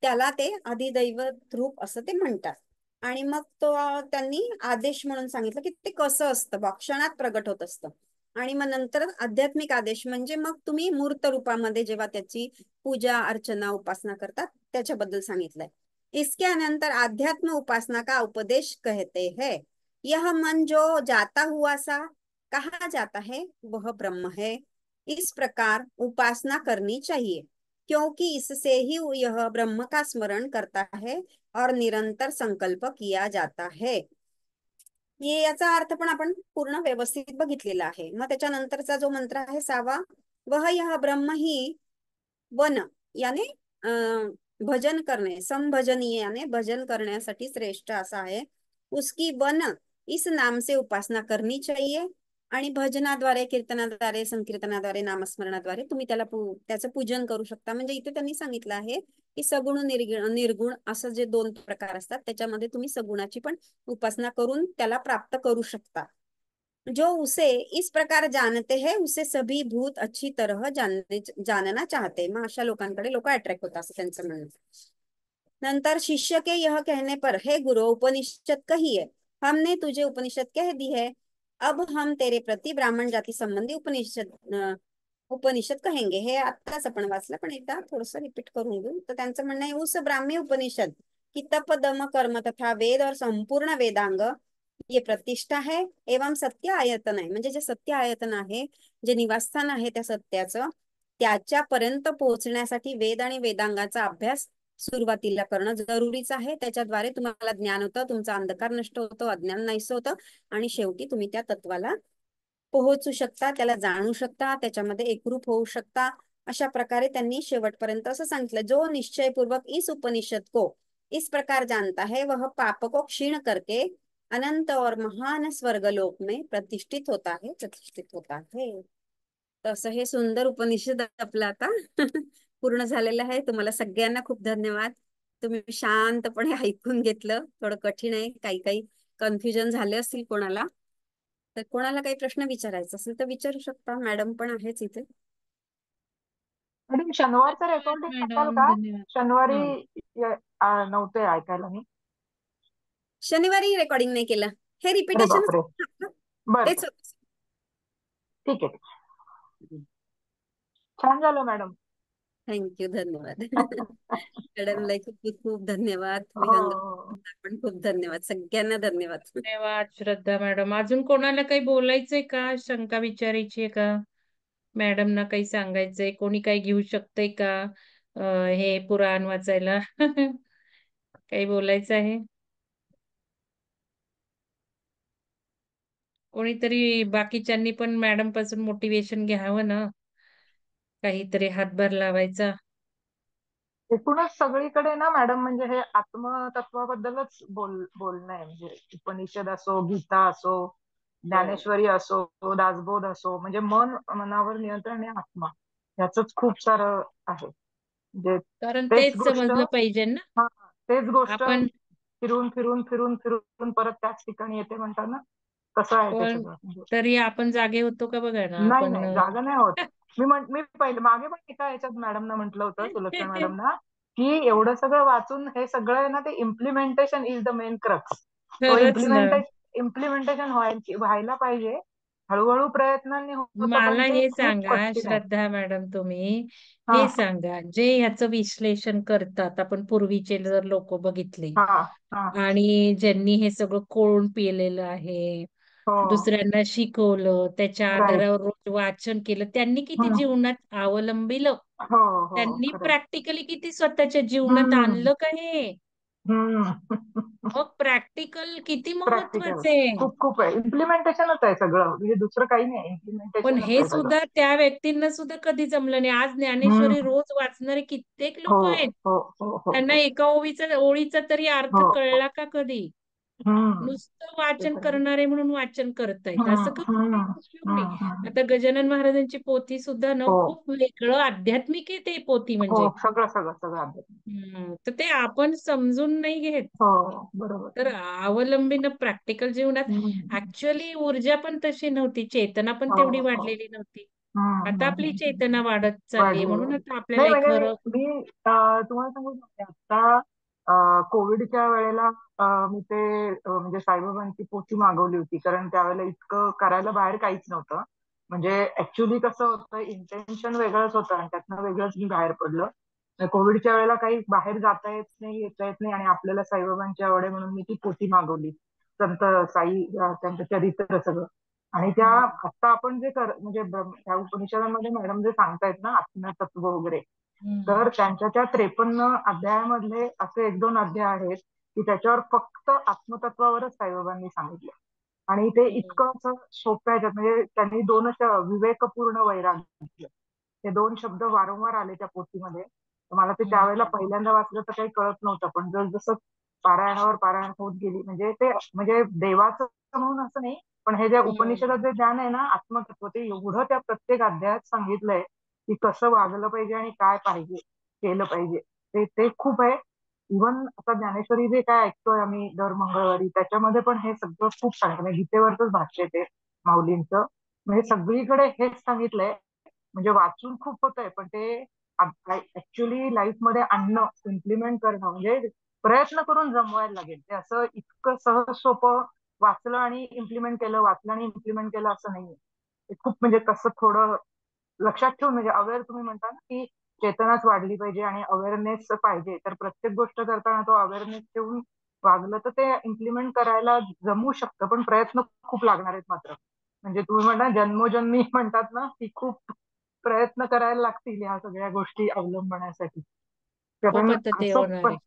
त्याला ते आदिदैवत रूप असं ते म्हणतात. आणि मग तो त्यांनी आदेश म्हणून सांगितलं की ते कसं असतं बा, क्षणात प्रगट होत असतं. आणि मग नंतर आध्यात्मिक आदेश म्हणजे मग तुम्ही मूर्त रूपामध्ये जेव्हा त्याची पूजा अर्चना उपासना करतात त्याच्याबद्दल सांगितलंय. इसके अनंतर आध्यात्म उपासना का उपदेश कहते हैं. यह मन जो जाता हुआ सा कहा जाता है वह ब्रह्म है. इस प्रकार उपासना करनी चाहिए, क्योंकि इससे ही यह ब्रह्म का स्मरण करता है और निरंतर संकल्प किया जाता है. ये याचा अर्थ पण आपण पूर्ण व्यवस्थित बघितलेला आहे. मग त्याच्यानंतरचा जो मंत्र आहे 6वा, वह यह ब्रह्म ही वन याने भजन करणे, संभजनीय याने भजन करण्यासाठी श्रेष्ठ असा आहे. उसकी वन इस नाम से उपासना करनी चाहिए. आणि भजनाद्वारे, कीर्तनाद्वारे, संकीर्तनाद्वारे, नामस्मरणाद्वारे तुम्ही त्याचं पूजन करू शकता. म्हणजे इथे त्यांनी सांगितलं आहे की सगुण निर्गुण असं जे दोन प्रकार असतात त्याच्यामध्ये तुम्ही सगुणाची पण उपासना करून त्याला प्राप्त करू शकता. जो उसे इस प्रकार जानते हैं उसे सभी भूत अच्छी तरह जानना चाहते. मग अशा लोकांकडे लोक अट्रॅक्ट होतात असं त्यांचं म्हणणं. नंतर शिष्य के यह कहने पर, हे गुरु उपनिषद कही है, हमने तुझे उपनिषद कह दी है, अब हम तेरे प्रति ब्राह्मण जाती संबंधी उपनिषद कहेंगे. हे आत्ताच आपण वाचलं पण एकदा थोडस रिपीट करून घेऊ. तर त्यांचं म्हणणं आहे उस ब्राह्मी उपनिषद की तप दम कर्म तथा वेद और संपूर्ण वेदांग ये प्रतिष्ठा है एवं सत्य आयतन आहे. म्हणजे जे सत्य आयतन आहे, जे निवासस्थान आहे त्या सत्याचं, त्याच्यापर्यंत पोहोचण्यासाठी वेद आणि वेदांगाचा अभ्यास सुरुवातीला करणं जरुरीच आहे. त्याच्याद्वारे तुम्हाला ज्ञान होतं, तुमचा अंधकार नष्ट होतो, अज्ञान नाहीस होतं आणि शेवटी तुम्ही त्या तत्वाला पोहोचू शकता, त्याला जाणू शकता, त्याच्यामध्ये एकरूप होऊ शकता. अशा प्रकारे त्यांनी शेवटपर्यंत असं सांगितलं. जो निश्चयपूर्वक इस उपनिषद को इस प्रकार जानता है वह पाप को क्षीण करके अनंत और महान स्वर्गलोक में प्रतिष्ठित होता है. तसं हे सुंदर उपनिषद आपलं आता पूर्ण झालेलं आहे. तुम्हाला सगळ्यांना खूप धन्यवाद. तुम्ही शांतपणे ऐकून घेतलं. थोडं कठीण आहे, काही काही कन्फ्युजन झाले असतील कोणाला. तर कोणाला काही प्रश्न विचारायचा असेल तर विचारू शकता. मॅडम पण आहेच इथे. मॅडम शनिवारचं धन्यवाद रेकॉर्डिंग असाल मॅडम, का? धन्यवाद. शनिवारी हं. नव्हते ऐकायला मी. शनिवारी रेकॉर्डिंग नाही केलं, हे अरे रिपिटेशन बापरे. बरं तेच बरं, होतं. ठीक आहे. छान झालं मॅडम. थँक्यू, धन्यवाद. मॅडमला खूप खूप खूप धन्यवाद. विहंग हो. पण खूप धन्यवाद. सगळ्यांना धन्यवाद. धन्यवाद श्रद्धा मॅडम. अजून कोणाला काही बोलायचंय का, शंका विचारायची आहे का, मॅडमना काही सांगायचंय, कोणी काही घेऊ शकतंय का हे पुराण वाचायला? काही बोलायचं आहे? कोणीतरी बाकीच्यांनी पण मॅडम पासून मोटिवेशन घ्यावं ना, काहीतरी हातभार लावायचा. एकूणच सगळीकडे ना मॅडम, म्हणजे हे आत्मतत्वाबद्दलच बोलणं आहे. म्हणजे उपनिषद असो, गीता असो, ज्ञानेश्वरी असो, दासबोध असो, म्हणजे मनावर नियंत्रण आहे, आत्मा, याच खूप सारं आहे. म्हणजे कारण तेच तेच गोष्ट, समजलं पाहिजे ना हा, तेच गोष्ट आपण. फिरून फिरून फिरून फिरून परत त्याच ठिकाणी येते म्हणतात ना, कसं आहे ते पण सगळं. म्हणजे तरी आपण जागे होतो का बघा ना नाही आपण. नाही, जागा नाही होत. मी पहिले मागे पण एका याच्यात मॅडमना म्हटलं होतं, सुलक्षणा मॅडमना, की एवढं सगळं वाचून हे सगळं आहे ना, ते implementation is the main crux. तो खरंच ना. इम्प्लिमेंटेशन व्हायला पाहिजे. हळूहळू प्रयत्नांनी होतं, पण मला ते हे खूप सांगा कठीण आहे. श्रद्धा मॅडम, तुम्ही हा हे सांगा, जे ह्याचं विश्लेषण करतात, आपण पूर्वीचे जर लोक बघितले हा हा. आणि ज्यांनी हे सगळं कोळून पिलेलं आहे, हो. दुसऱ्यांना शिकवलं, त्याच्या राईट. आधारावर रोज वाचन केलं, त्यांनी किती जीवनात अवलंबिलं, हो हो, त्यांनी खरंय. प्रॅक्टिकली किती स्वतःच्या जीवनात हम्म. आणलं का हे? हम्म. मग प्रॅक्टिकल किती प्रॅक्टिकल महत्वाचे आहे. खूप खूप आहे. इम्प्लिमेंटेशनच आहे सगळं, म्हणजे दुसरं काही नाही, पण इम्प्लिमेंटेशनच हे आहे सगळं. सुद्धा त्या व्यक्तींना सुद्धा कधी जमलं नाही. आज ज्ञानेश्वरी हम्म. रोज वाचणारे कित्येक हो लोक आहेत. हो हो हो त्यांना हो एका ओळीचा तरी अर्थ हो. कळला का कधी. हम्म. नुसतं ते वाचन तर आहे. करणारे म्हणून वाचन करतायत हम्म असं करून काही हम्म उपयोग नाही. हम्म. आता गजानन महाराजांची पोथी सुद्धा ना हो खूप वेगळं आध्यात्मिक आहे ते पोथी हो, म्हणजे. सगळं सगळं सगळं अध्यात्म. तर ते आपण समजून नाही घेत. हो बरोबर. तर अवलंबीन प्रॅक्टिकल जीवनात हम्म. ऍक्च्युअली ऊर्जा पण तशी नव्हती, चेतना पण हो तेवढी हो. वाढलेली नव्हती. आता आपली चेतना वाढत चालली वाढली म्हणून वाढली. आता आपल्याला नाही हे म्हणजे खरं. मी तुम्हाला सांगू शकते, आता कोविडच्या वेळेला मी ते म्हणजे साईबाबांची पोथी मागवली होती, कारण त्यावेळेला इतकं करायला बाहेर काहीच नव्हतं. म्हणजे ऍक्च्युली कसं होतं, इंटेन्शन वेगळंच होतं आणि त्यातनं वेगळंच मी बाहेर पडलं. कोविडच्या वेळेला काही बाहेर जाता येत नाही, येता येत नाही, आणि आपल्याला साईबाबांची आवड आहे म्हणून मी ती पोथी मागवली. संत साई त्यांचं चरित्र सगळं. आणि त्या हम्म, आता आपण जे म्हणजे त्या उपनिषदांमध्ये मॅडम जे सांगतायत ना, आत्मतत्व वगैरे, हम्म, तर त्यांच्या त्या 53 अध्यायामधले असे 1-2 अध्याय आहेत की त्याच्यावर फक्त आत्मतत्वावरच साईबाबांनी सांगितले. आणि ते हम्म, इतकं असं सोप्या ह्याच्यात, म्हणजे त्यांनी 2 विवेकपूर्ण वैराग्य, हे 2 शब्द वारंवार आले त्या पोथीमध्ये. तर मला ते त्यावेळेला हम्म, पहिल्यांदा वाचलं तर काही कळत नव्हतं, पण जसं पारायणावर पारायण होत गेली, म्हणजे ते म्हणजे देवाचं म्हणून असं नाही, पण हे जे हम्म, उपनिषदात जे ज्ञान आहे ना, आत्मतत्व, ते एवढं त्या प्रत्येक अध्यायात सांगितलंय की कसं वागलं पाहिजे आणि काय पाहिजे केलं पाहिजे. ते ते खूप आहे. इव्हन आता ज्ञानेश्वरी जे काय ऐकतोय आम्ही दर मंगळवारी, त्याच्यामध्ये पण हे सगळं खूप सांगितलं. म्हणजे गीतेवरच भाष्य आहे ते माऊलींचं. म्हणजे सगळीकडे हेच सांगितलंय. म्हणजे वाचून खूप होतंय, पण ते ऍक्च्युली लाईफ मध्ये आणणं, इम्प्लिमेंट करणं, म्हणजे प्रयत्न करून जमवायला लागेल. ते असं इतकं सहज सोपं वाचलं आणि इम्प्लिमेंट केलं, वाचलं आणि इम्प्लिमेंट केलं असं नाहीये. ते खूप म्हणजे कसं थोडं लक्षात ठेवून, म्हणजे अवेअर, तुम्ही म्हणता ना की चेतनाच वाढली पाहिजे आणि अवेअरनेस पाहिजे, तर प्रत्येक गोष्ट करताना तो अवेअरनेस ठेवून वागलं तर ते इम्प्लिमेंट करायला जमू शकतं, पण प्रयत्न खूप लागणार आहेत मात्र. म्हणजे तुम्ही म्हणता जन्मोजन्मी म्हणतात ना, की खूप प्रयत्न करायला लागतील ह्या सगळ्या गोष्टी अवलंबण्यासाठी. खूप कारण आता ते असं होणार पण आहे.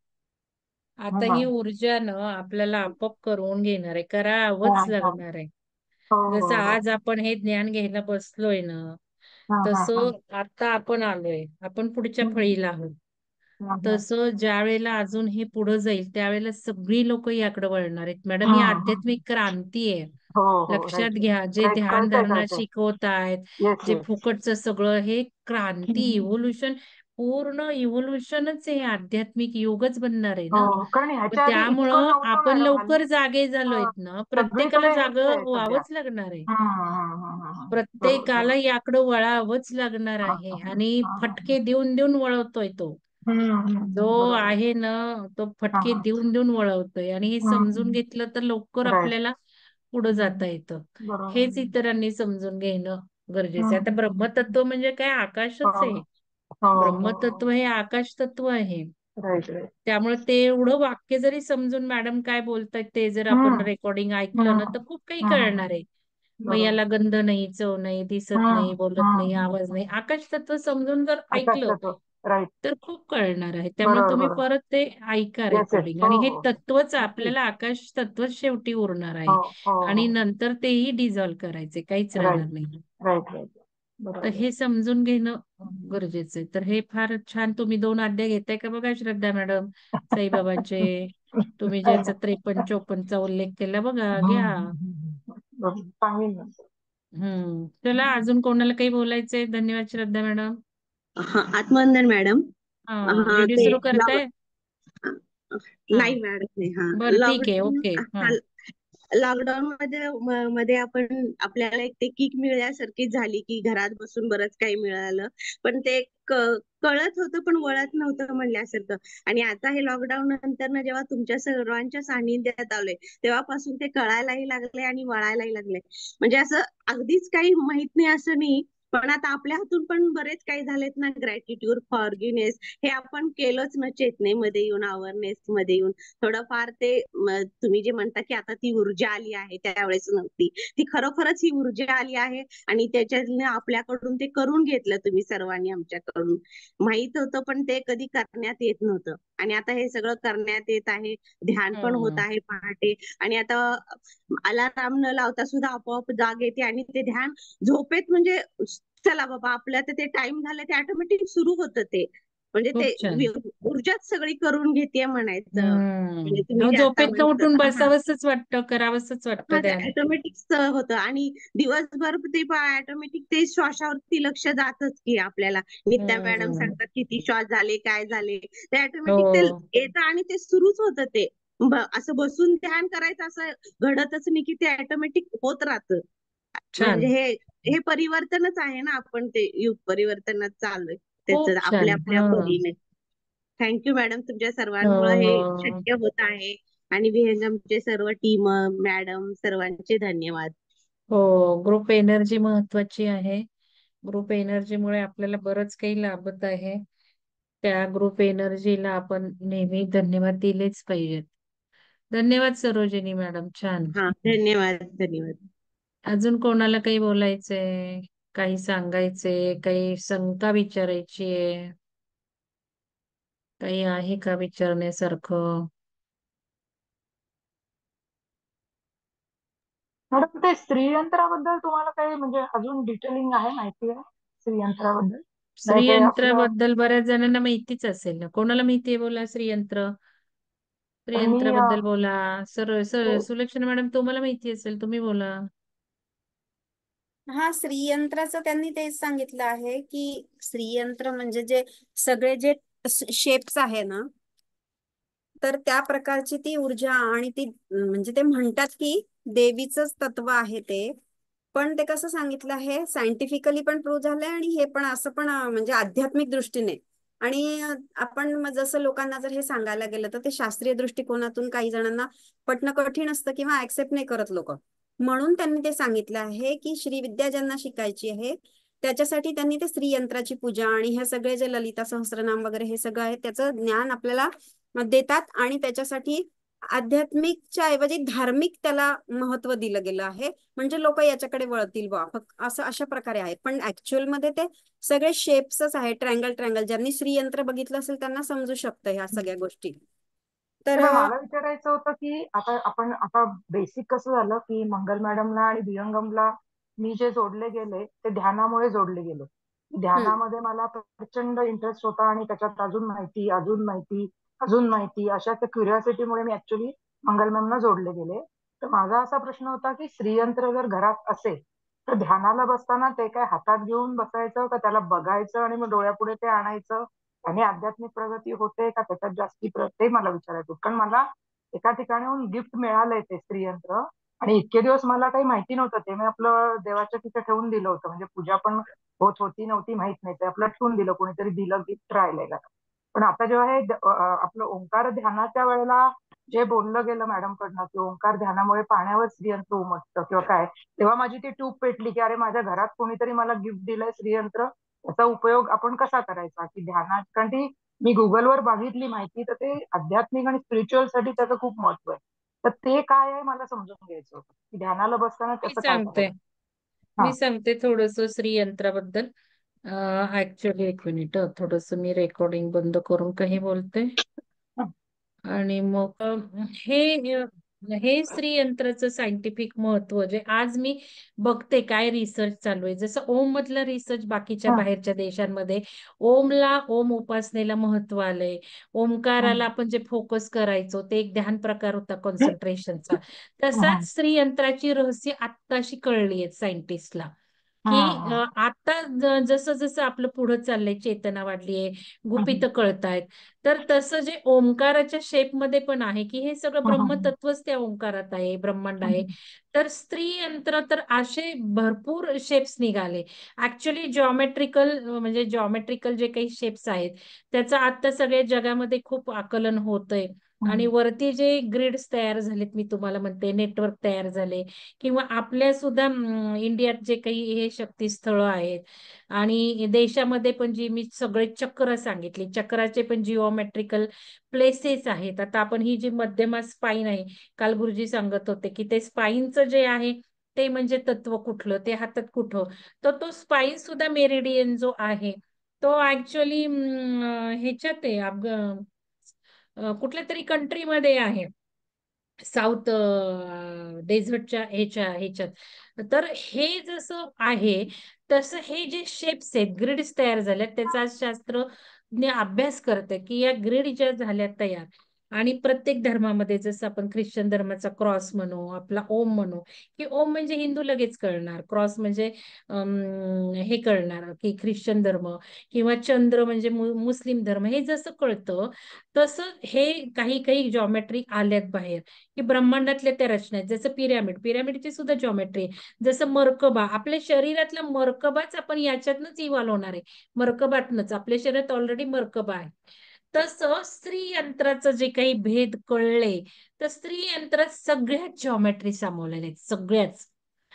आता हा ही ऊर्जा न आपल्याला आपोआप करून घेणार आहे, हा करावंच हा. लागणार आहे. हो हो जसं हो. आज आपण हे ज्ञान घ्यायला बसलोय ना, हा हा हा. तसं आता आपण आलोय, आपण पुढच्या हम्म. फळीला आहोत. हा हा. तसं ज्या वेळेला अजून हे पुढे जाईल त्यावेळेला सगळी लोक याकडे वळणार आहेत. मॅडम, ही हम्म. आध्यात्मिक क्रांती आहे. हो हो, लक्षात राईट घ्या, जे राईट, ध्यान कळतंय धारणा कळतंय. शिकवत आहेत, येस जे येस. फुकटचं सगळं, हे क्रांती, इव्होल्युशन, पूर्ण इव्होल्युशनच आहे, आध्यात्मिक युगच बनणार आहे ना. हो, कारण पण ह्याच्या आधी इतकं त्यामुळं नव्हतं आपण मॅडम. हल्ली लवकर जागे झालोयत हा, ना, प्रत्येकाला सगळीकडे हेच जागं आहे सध्या. व्हावंच लागणार आहे. बरोबर प्रत्येकाला बरोबर. याकडं वळावंच लागणार हा आहे हा आणि हा हा. फटके देऊन देऊन वळवतोय तो. जो बरोबर. आहे ना, तो हा फटके हा. देऊन देऊन वळवतोय, आणि हे समजून घेतलं तर लवकर राईट. आपल्याला पुढे जाता येतं. हेच बरोबर. इतरांनी समजून घेणं गरजेचं आहे. आता हम्म. ब्रह्मतत्व म्हणजे काय, आकाशच हो आहे. हो ब्रह्मतत्व हो. हे आकाश तत्व आहे. Right right. त्यामुळे ते एवढं वाक्य जरी समजून मॅडम काय बोलतायत ते जर आपण हम्म रेकॉर्डिंग ऐकलं ना, हम्म तर खूप काही हम्म. कळणार आहे. मग बरोबर. याला गंध नाही, चव नाही, दिसत नाही, बोलत नाही, हम्म. आवाज नाही, आकाश तत्व समजून जर ऐकलं आकाशात. राईट. तर खूप कळणार आहे. त्यामुळे बरोबर तुम्ही बरोबर. परत ते ऐका येस येस. रेकॉर्डिंग, हो आणि हे हो हो. तत्वच नक्कीच. आपल्याला, आकाश तत्वच शेवटी उरणार हो आहे. हो आणि हो. नंतर तेही डिझॉल्व्ह करायचे, काहीच राहणार राईट नाही. Right right. तर बरोबर. हे समजून घेणं गरजेचं आहे. तर हे फार छान, तुम्ही 2 अध्याय घेताय का बघा श्रद्धा मॅडम, साईबाबांचे. तुम्ही आहे ज्याचा ना. 53-54चा उल्लेख केला बघा, घ्या. बरोबर. सांगेन ना. चला, अजून कोणाला काही बोलायचंय? धन्यवाद श्रद्धा मॅडम. हा, आत्मवंदन मॅडम. हा, व्हिडिओ ते सुरू करताय? हा, नाही मॅडम, नाही. हा, बरं, ठीक आहे, लॉकडाऊन. ओके. हा, लॉकडाऊन मध्ये आपण, आपल्याला एक ते किक मिळाल्यासारखी झाली की घरात बसून बरंच काही मिळालं, पण ते कळत होतं पण वळत नव्हतं म्हणल्यासारखं. आणि आता हे लॉकडाऊन नंतर जेव्हा तुमच्या सर्वांच्या सानिध्यात आलोय, तेव्हापासून ते कळायलाही लागले आणि वळायलाही लागले. म्हणजे असं अगदीच काही माहित नाही असं नाही, पण आता आपल्या हातून पण बरेच काही झालेत ना, ग्रॅटिट्यूड, फॉरगिवनेस हे आपण केलंच ना चेतनेमध्ये येऊन, अवेअरनेस मध्ये येऊन. थोडंफार ते तुम्ही जे म्हणता की आता ती ऊर्जा आली आहे, त्यावेळेस नव्हती ती, खरोखरच ही ऊर्जा आली आहे. आणि त्याच्याने आपल्याकडून ते करून घेतलं तुम्ही सर्वांनी, आमच्याकडून माहित होतं पण ते कधी करण्यात येत नव्हतं. आणि आता हे सगळं करण्यात येत आहे. ध्यान पण होत आहे पहाटे. आणि आता अलाराम न लावता सुद्धा आपोआप जाग येते आणि ते ध्यान झोपेत म्हणजे चला बाबा आपल्या तर ते टाइम झालं, ते ऑटोमॅटिक सुरू होतं ते. म्हणजे खूप ते छान. ऊर्जाच सगळी करून घेते म्हणायचं. म्हणजे तुम्ही अहो, जे आता झोपेतनं उठून म्हटलं, हा बसावंसच वाटतं, करावंसच वाटतं हा ते ध्यान. ऑटोमॅटिक होतं. आणि दिवसभर ते ऑटोमॅटिक ते श्वासावरती लक्ष जातच की आपल्याला. नित्या मॅडम हम्म. सांगतात किती श्वास झाले, काय झाले, ते ऑटोमॅटिक ते हो, येतं आणि ते सुरूच होतं ते. असं बसून ध्यान करायचं असं घडतच नाही, की ते ऑटोमॅटिक होत राहतं. म्हणजे छान. हे परिवर्तनच आहे ना, आपण ते युग परिवर्तनात चाललोय त्याचं खूप आपल्या छान. आपल्या परीने. थँक्यू मॅडम, तुमच्या सर्वांमुळे हे हो, शक्य होत आहे. आणि विहंगमचे सर्व टीम, मॅडम सर्वांचे धन्यवाद. हो. ग्रुप एनर्जी महत्वाची आहे. ग्रुप एनर्जीमुळे आपल्याला बरंच काही लाभत आहे. त्या ग्रुप एनर्जीला आपण नेहमी धन्यवाद दिलेच पाहिजेत. धन्यवाद सरोजिनी मॅडम, छान. हा, धन्यवाद धन्यवाद. अजून कोणाला काही बोलायचंय, काही सांगायचंय, काही शंका विचारायची आहे, काही आहे का विचारण्यासारखं? मॅडम ते स्त्रीयंत्राबद्दल तुम्हाला काही म्हणजे अजून डिटेलिंग आहे, माहिती आहे स्त्रीयंत्राबद्दल? नाही ते आपलं श्रीयंत्राबद्दल बऱ्याच जणांना माहितीच असेल ना. कोणाला माहितीये बोला श्रीयंत्र? मी श्रीयंत्राबद्दल बोला. ते सुलक्षणा मॅडम, तुम्हाला माहिती असेल, तुम्ही बोला. हा, श्रीयंत्राचं त्यांनी तेच सांगितलं आहे की श्रीयंत्र म्हणजे जे सगळे जे शेप्स आहे ना, तर त्या प्रकारची ती ऊर्जा आणि ती म्हणजे ते म्हणतात की देवीचंच तत्व आहे ते. पण ते कसं सांगितलं आहे, सायंटिफिकली पण प्रूव्ह झालंय आणि हे पण असं पण म्हणजे आध्यात्मिक दृष्टीने. आणि आपण मग जसं लोकांना जर हे सांगायला गेलं तर ते शास्त्रीय दृष्टिकोनातून काही जणांना पटणं कठीण असतं किंवा ऍक्सेप्ट नाही करत लोक. म्हणून त्यांनी ते सांगितलं आहे की श्रीविद्या ज्यांना शिकायची आहे त्याच्यासाठी त्यांनी ते श्रीयंत्राची पूजा आणि हे सगळे जे ललिता सहस्त्रनाम वगैरे हे सगळं आहे त्याचं ज्ञान आपल्याला देतात. आणि त्याच्यासाठी आध्यात्मिकच्या ऐवजी धार्मिक त्याला महत्व दिलं गेलं आहे. म्हणजे लोक याच्याकडे वळतील बा, असं अशा प्रकारे आहे. पण ऍक्च्युअल मध्ये ते सगळे शेप्सच आहे, ट्रँगल ट्रँगल. ज्यांनी श्रीयंत्र बघितलं असेल त्यांना समजू शकतं ह्या सगळ्या गोष्टी. तर पण मला विचारायचं होतं की आता आपण आता बेसिक कसं झालं की मंगल मॅडमला आणि विहंगमला मी जे जोडले गेले ते ध्यानामुळे जोडले गेले. ध्यानामध्ये मला प्रचंड इंटरेस्ट होता आणि त्याच्यात अजून माहिती, अजून माहिती, अजून माहिती, अशा त्या क्युरिओसिटीमुळे मी ऍक्च्युली मंगल मॅमना जोडले गेले. तर माझा असा प्रश्न होता की श्रीयंत्र जर घरात असेल तर ध्यानाला बसताना ते काय हातात घेऊन बसायचं का त्याला बघायचं आणि मग डोळ्यापुढे ते आणायचं आणि आध्यात्मिक प्रगती होते का त्याच्यात जास्ती ते मला विचारायचं होतं. कारण मला एका ठिकाणाहून गिफ्ट मिळालंय ते स्त्रीयंत्र आणि इतके दिवस मला काही माहिती नव्हतं. ते मी आपलं देवाच्या तिथे ठेवून दिलं होतं. म्हणजे पूजा पण होत होती नव्हती माहित नाही, ते आपलं ठेवून दिलं, कोणीतरी दिलं, गिफ्ट राहिलंय का. पण आता जेव्हा हे आपलं ओंकार ध्यानाच्या वेळेला जे बोललं गेलं मॅडम कडनं की ओंकार ध्यानामुळे पाण्यावर श्रीयंत्र उमटतं किंवा काय, तेव्हा माझी ती ट्यूब पेटली की अरे माझ्या घरात कोणीतरी मला गिफ्ट दिलंय श्रीयंत्र, त्याचा उपयोग आपण कसा करायचा की ध्यानात. कारण ती मी गुगलवर बघितली माहिती तर ते आध्यात्मिक आणि स्पिरिच्युअल साठी त्याचं खूप महत्व आहे. तर ते काय आहे मला समजून घ्यायचं होतं की ध्यानाला बसताना मी त्याचं काय सांगते करायचं. मी हा. सांगते थोडस श्रीयंत्राबद्दल. ऍक्च्युअली एक मिनिट, थोडस मी रेकॉर्डिंग बंद करून काही बोलते. आणि मग हे श्रीयंत्राचं सायंटिफिक महत्व जे आज मी बघते काय रिसर्च चालू आहे. जसं ओम मधला रिसर्च बाकीच्या हा. बाहेरच्या देशांमध्ये ओम उपासनेला महत्व आलंय. ओमकाराला आपण जे फोकस करायचो ते एक ध्यान प्रकार होता कॉन्सन्ट्रेशनचा. तसाच श्रीयंत्राची रहस्य आत्ताशी कळली आहेत सायंटिस्टला. की आता जसं जसं आपलं पुढं चाललंय, चेतना वाढलीये, गुपित कळतायत, तर तसं जे ओंकाराच्या शेपमध्ये पण आहे की हे सगळं ब्रह्मतत्वच त्या ओंकारात आहे, ब्रह्मांड आहे. तर स्त्री यंत्र तर असे भरपूर शेप्स निघाले. ऍक्च्युली जॉमेट्रिकल जे काही शेप्स आहेत त्याचं आता सगळ्या जगामध्ये खूप आकलन होतंय. आणि हम्म. वरती जे ग्रिड्स तयार झालेत, मी तुम्हाला म्हणते नेटवर्क तयार झाले, किंवा आपल्या सुद्धा इंडियात जे काही हे शक्तीस्थळ आहेत, आणि देशामध्ये पण जी मी सगळे चक्र सांगितली, चक्राचे पण जिओमेट्रिकल प्लेसेस आहेत. आता आपण ही जी मध्यमा स्पाईन आहे, काल गुरुजी सांगत होते की ते स्पाईनचं जे आहे ते म्हणजे तत्व कुठलं, ते हातात कुठं, तर तो स्पाईन सुद्धा मेरिडियन जो आहे तो ऍक्च्युअली ह्याच्यात आहे, कुठल्या तरी कंट्रीमध्ये आहे, साऊथ डेझर्टच्या ह्याच्यात. तर हे जसं आहे तसं हे जे शेप्स आहेत, ग्रिड्स तयार झाल्यात, त्याचा आज शास्त्रज्ञ अभ्यास करते की या ग्रिड ज्या झाल्या तयार, आणि प्रत्येक धर्मामध्ये जसं आपण ख्रिश्चन धर्माचा क्रॉस म्हणू, आपला ओम म्हणू, की ओम म्हणजे हिंदू लगेच कळणार, क्रॉस म्हणजे हे कळणार की ख्रिश्चन धर्म, किंवा चंद्र म्हणजे मुस्लिम धर्म, हे जसं कळतं तसं हे काही काही जॉमेट्री आल्यात बाहेर, की ब्रह्मांडातल्या त्या रचना आहेत. जसं पिरॅमिडची सुद्धा जॉमेट्री, जसं मर्कबा, आपल्या शरीरातला मर्कबाच आपण याच्यातनच इव्हॉल्व होणार आहे, मर्कबातनच आपल्या शरीरात ऑलरेडी मर्कबा आहे. तसं स्त्री यंत्राचं जे काही भेद कळले, तर स्त्री यंत्रात सगळ्याच जॉमेट्री सामावलेल्या आहेत, सगळ्याच.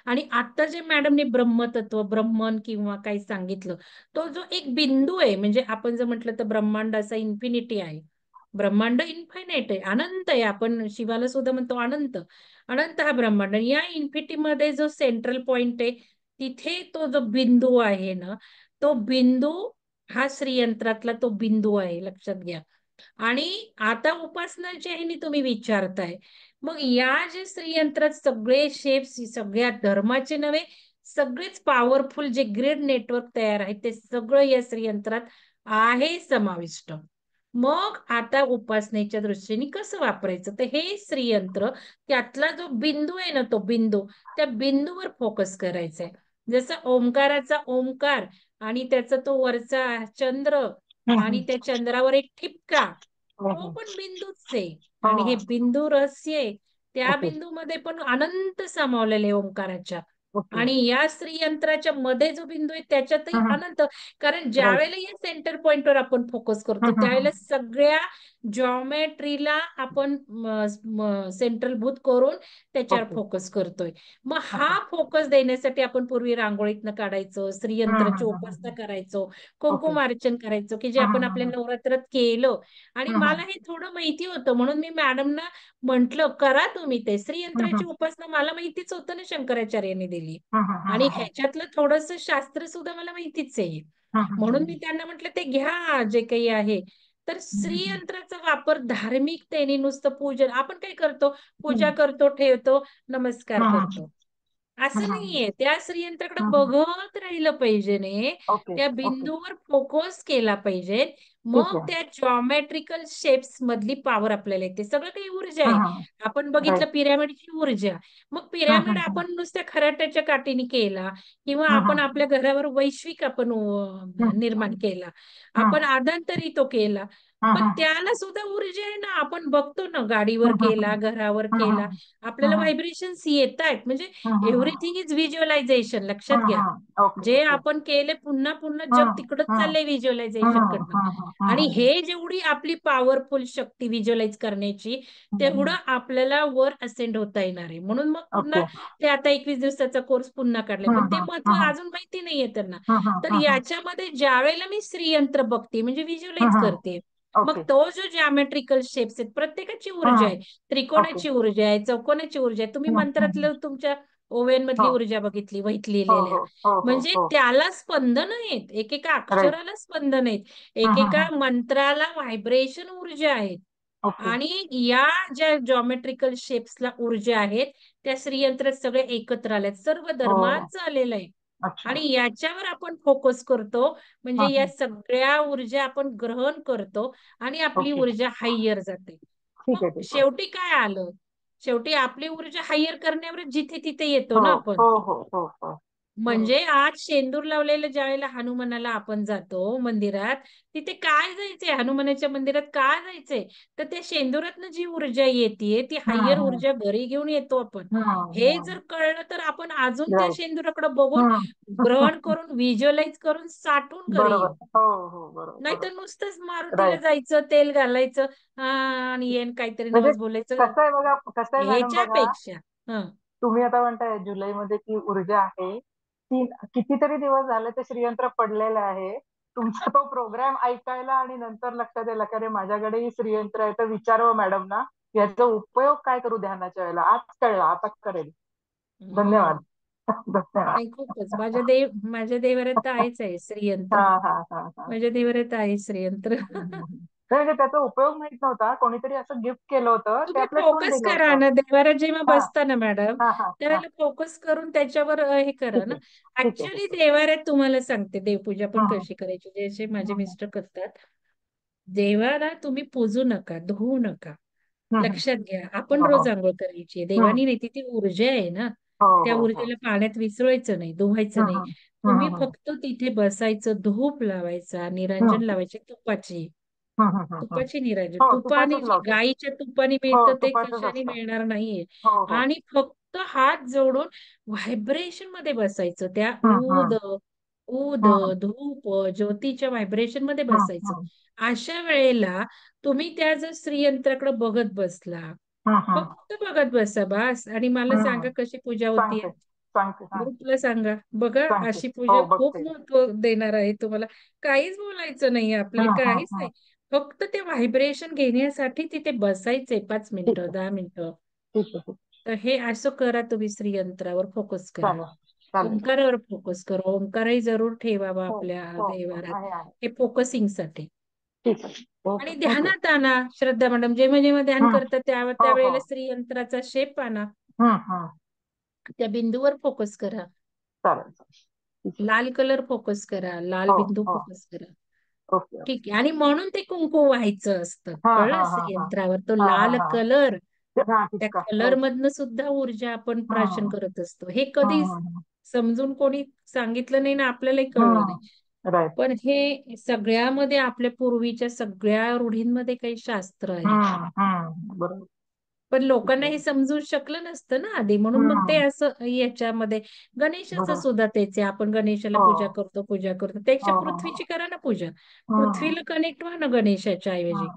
आणि आता जे मॅडमने ब्रह्मतत्व, ब्रह्मन किंवा काही सांगितलं, तो जो एक बिंदू आहे, म्हणजे आपण जर म्हटलं तर ब्रह्मांड असा इन्फिनिटी आहे, ब्रह्मांड इन्फायनाइट आहे, अनंत आहे, आपण शिवाला सुद्धा म्हणतो अनंत, अनंत हा ब्रह्मांड. या इन्फिनिटी मध्ये जो सेंट्रल पॉइंट आहे, तिथे तो जो बिंदू आहे ना, तो बिंदू हा श्रीयंत्रातला तो बिंदू आहे, लक्षात घ्या. आणि आता उपासना जी आहे नी तुम्ही विचारताय, मग या जे श्रीयंत्रात सगळे शेप्स, सगळ्या धर्माचे नव्हे, सगळेच पॉवरफुल जे ग्रिड नेटवर्क तयार आहे, ते सगळं या श्रीयंत्रात आहे समाविष्ट. मग आता उपासनेच्या दृष्टीने कसं वापरायचं, तर हे श्रीयंत्र, त्यातला जो बिंदू आहे ना, तो बिंदू, त्या बिंदूवर फोकस करायचा आहे. जसं ओंकाराचा ओंकार, आणि त्याचा तो वरचा चंद्र, आणि त्या चंद्रावर एक ठिपका, तो हम्म. पण बिंदूच आहे. हो. आणि हे बिंदू रहस्य आहे, त्या ओके. बिंदूमध्ये पण अनंत सामावलेले आहे ओंकाराच्या. ओके. आणि या श्रीयंत्राच्या मध्ये जो बिंदू आहे त्याच्यातही हम्म. अनंत. कारण ज्या राईट. वेळेला या सेंटर पॉइंटवर आपण फोकस करतो, त्यावेळेला सगळ्या जॉमेट्रीला आपण सेंट्रलभूत करून त्याच्यावर ओके. फोकस करतोय. मग हा ओके. फोकस देण्यासाठी आपण पूर्वी रांगोळीतनं काढायचो, श्रीयंत्राची उपासना करायचो, ओके. कुंकुमार्चन करायचो, की जे आपण आपल्या नवरात्रात केलं. आणि मला हे थोडं माहिती होतं, म्हणून मी मॅडमना म्हंटल करा तुम्ही ते श्रीयंत्राची उपासना, मला माहितीच होतं ना, शंकराचार्यांनी दिली, आणि ह्याच्यातलं थोडस शास्त्र सुद्धा मला माहितीच आहे, म्हणून मी त्यांना म्हटलं ते घ्या जे काही आहे. तर श्रीयंत्राचा वापर धार्मिकतेने, नुसतं पूजन, आपण काय करतो, पूजा करतो, ठेवतो, नमस्कार करतो, असं नाहीये. त्या श्रीयंत्राकडे बघत राहिलं पाहिजे ने, ओके. त्या ओके. बिंदूवर फोकस केला पाहिजे. ठीक मग आहे. त्या जॉमेट्रिकल शेप्स मधली पॉवर आपल्याला येते. सगळं काही ऊर्जा आहे. आपण बघितलं राईट. पिरॅमिडची ऊर्जा, मग पिरॅमिड आपण नुसत्या खराट्याच्या काठीने केला, किंवा आपण आपल्या घरावर वैश्विक आपण निर्माण केला, आपण आदांतरी तो केला, पण त्याला सुद्धा ऊर्जा आहे ना. आपण बघतो ना, गाडीवर केला, घरावर केला, आपल्याला व्हायब्रेशन्स येत आहेत. म्हणजे एव्हरीथिंग इज व्हिज्युअलायझेशन, लक्षात घ्या. ओके. जे ओके. आपण केले, पुन्हा पुन्हा जग तिकडच चाललंय व्हिज्युअलायझेशन कडनं. आणि हे जेवढी आपली पॉवरफुल शक्ती व्हिज्युअलाइज करण्याची, तेवढं आपल्याला वर असेंड होता येणार आहे. म्हणून मग पुन्हा ओके. ते आता 21 दिवसाचा कोर्स पुन्हा काढलाय, पण ते महत्व अजून माहिती नाहीये त्यांना. तर याच्यामध्ये ज्या वेळेला मी श्रीयंत्र बघते, म्हणजे व्हिज्युअलाइज करते, मग ओके. तो जो जॉमेट्रिकल शेप्स आहेत, प्रत्येकाची ऊर्जा आहे, ओके. त्रिकोणाची ऊर्जा आहे, चौकोनाची ऊर्जा आहे. तुम्ही मंत्रातलं तुमच्या ओव्हन मधली हो. ऊर्जा बघितली, वहीत हो. लिहिलेल्या, हो. हो. हो. म्हणजे हो. त्याला स्पंदन आहेत, एकेका राईट. अक्षराला स्पंदन आहेत, एकेका मंत्राला व्हायब्रेशन ऊर्जा आहेत. ओके. आणि या ज्या जॉमेट्रिकल शेप्सला ऊर्जा आहेत, त्या श्रीयंत्रात सगळे एकत्र आलेत, सर्व हो. धर्माचं आलेलं आहे. अच्छा. आणि याच्यावर आपण फोकस करतो, म्हणजे या सगळ्या ऊर्जा आपण ग्रहण करतो, आणि आपली ओके. ऊर्जा हायर जाते. ठीक आहे. मग ठीक आहे. शेवटी काय आलं, शेवटी आपली ऊर्जा हायर करण्यावर जिथे तिथे येतो हो. ना आपण. हो. हो. हो. हो. म्हणजे आज शेंदूर लावलेलं ज्या वेळेला हनुमानाला आपण जातो मंदिरात, तिथे काय जायचंय हनुमानाच्या मंदिरात का जायचंय? तर त्या शेंदुरातनं जी ऊर्जा येते ती हायर ऊर्जा घरी घेऊन येतो आपण. हे जर कळलं तर आपण अजून त्या राईट. शेंदुराकडे बघून ग्रहण करून व्हिज्युअलाइज करून साठून घरी बरोबर. येऊ. हो बरोबर नाहीतर नुसतंच मारुतीला राईट. जायचं, तेल घालायचं, आणि येण काहीतरी म्हणजे नवस बोलायचं. कसं आहे बघा, कसं आहे मॅडम बघा, ह्याच्यापेक्षा हं तुम्ही आता म्हणताय जुलैमध्ये ती ऊर्जा आहे, ती कितीतरी दिवस झाले ते श्रीयंत्र पडलेलं आहे. तुमचा तो प्रोग्राम ऐकायला आणि नंतर लक्षात आलं की अरे माझ्याकडेही श्रीयंत्र आहे, तर विचारावं मॅडम ना याचा उपयोग काय करू ध्यानाच्या वेळेला. आज कळला, आता करेल. धन्यवाद. हं. धन्यवाद. नाही खूपच माझ्या देवाऱ्यात तर आहेच आहे श्रीयंत्र. हा. माझ्या देवाऱ्यात आहे श्रीयंत्र. नाही, म्हणजे त्याचा उपयोग माहित नव्हता, कोणीतरी असं गिफ्ट केलं होतं, ते तुम्ही आपल्या ठेवून फोकस दिलं करा होतं. ना देवाऱ्यात जेव्हा हा बसता ना मॅडम, हा हा हा त्यावेळेला फोकस करून त्याच्यावर हे करा ठीक ना. आहे ठीक आहे ऍक्च्युली ठीक आहे. देवाऱ्यात तुम्हाला सांगते देवपूजा पण हम्म, कशी करायची, जसे माझे हम्म, मिस्टर करतात. देवाला तुम्ही पूजू नका, धुवू नका. हम्म, लक्षात घ्या, आपण हो रोज आंघोळ करायची, हम्म, देवानी नाही, ती ऊर्जा आहे ना. त्या हो ऊर्जेला पाण्यात विसरायचं नाही, धुवायचं नाही. हम्म, तुम्ही हम्म, फक्त तिथे बसायचं, धूप लावायचा, निरांजन हम्म, लावायचे तुपाची. हम्म. तुपाची निरांजन, हो तुपाने तुपाचीच जे लावतो. गाईच्या तुपाने हो मिळतं ते तुपाचंच कशाने असतं. मिळणार नाहीये. हो. आणि फक्त हात जोडून व्हायब्रेशन मध्ये बसायचं, त्या हम्म, ऊद हम्म, धूप ज्योतीच्या व्हायब्रेशन मध्ये हम्म, बसायचं. हम्म, अशा वेळेला तुम्ही त्या जर श्रीयंत्राकडे बघत बसला, हम्म, फक्त बघत बसा बस, आणि मला हम्म. सांगा कशी पूजा होतीये. सांगते सांगते सांगते ग्रुपला सांगा, बघा सांगते. अशी पूजा हो खूप बघते. महत्व देणार आहे तुम्हाला. काहीच बोलायचं नाही आपल्याला, काहीच हम्म. नाही. फक्त ते व्हायब्रेशन घेण्यासाठी तिथे बसायचंय 5 ठीक मिनिटं आहे 10 मिनिटं. ठीक आहे. तर हे असं करा, तुम्ही श्रीयंत्रावर फोकस करा. चालेल चालेल. ओंकारावर फोकस करा, ओंकारही जरूर ठेवावा हो आपल्या हो देवारात, आहे. हे फोकसिंग साठी. ठीक आहे. ओके आणि थँक्यू. ध्यानात आणा, श्रद्धा मॅडम जेव्हा जेव्हा ध्यान करतात हो हो. त्यावेळेला श्रीयंत्राचा शेप आणा, हम्म. त्या बिंदूवर फोकस करा. चालेल चालेल. ठीक आहे. लाल कलर फोकस करा, लाल हो बिंदू हो. फोकस करा. ओके. ठीक आहे. आणि म्हणून ते कुंकू व्हायचं असतं, हा हा कळलं हा हा श्रीयंत्रावर, तो हा हा लाल हा कलर. हा त्या ठीक आहे कलर राईट. मधनं सुद्धा ऊर्जा आपण प्राशन हम्म करत असतो. हे कधी हम्म समजून कोणी सांगितलं नाही ना, आपल्यालाही कळलं नाही. राईट. पण हे सगळ्यामध्ये आपल्या पूर्वीच्या सगळ्या रूढींमध्ये काही शास्त्र आहे. बरोबर. पण लोकांना हे समजू शकलं नसतं ना आधी, म्हणून मग ते हम्म असं याच्यामध्ये. गणेशाचं बरोबर. सुद्धा तेच आहे, आपण गणेशाला हो पूजा करतो त्यापेक्षा हो हो पृथ्वीची करा ना पूजा. हम्म पृथ्वीला कनेक्ट व्हा ना गणेशाच्या ऐवजी.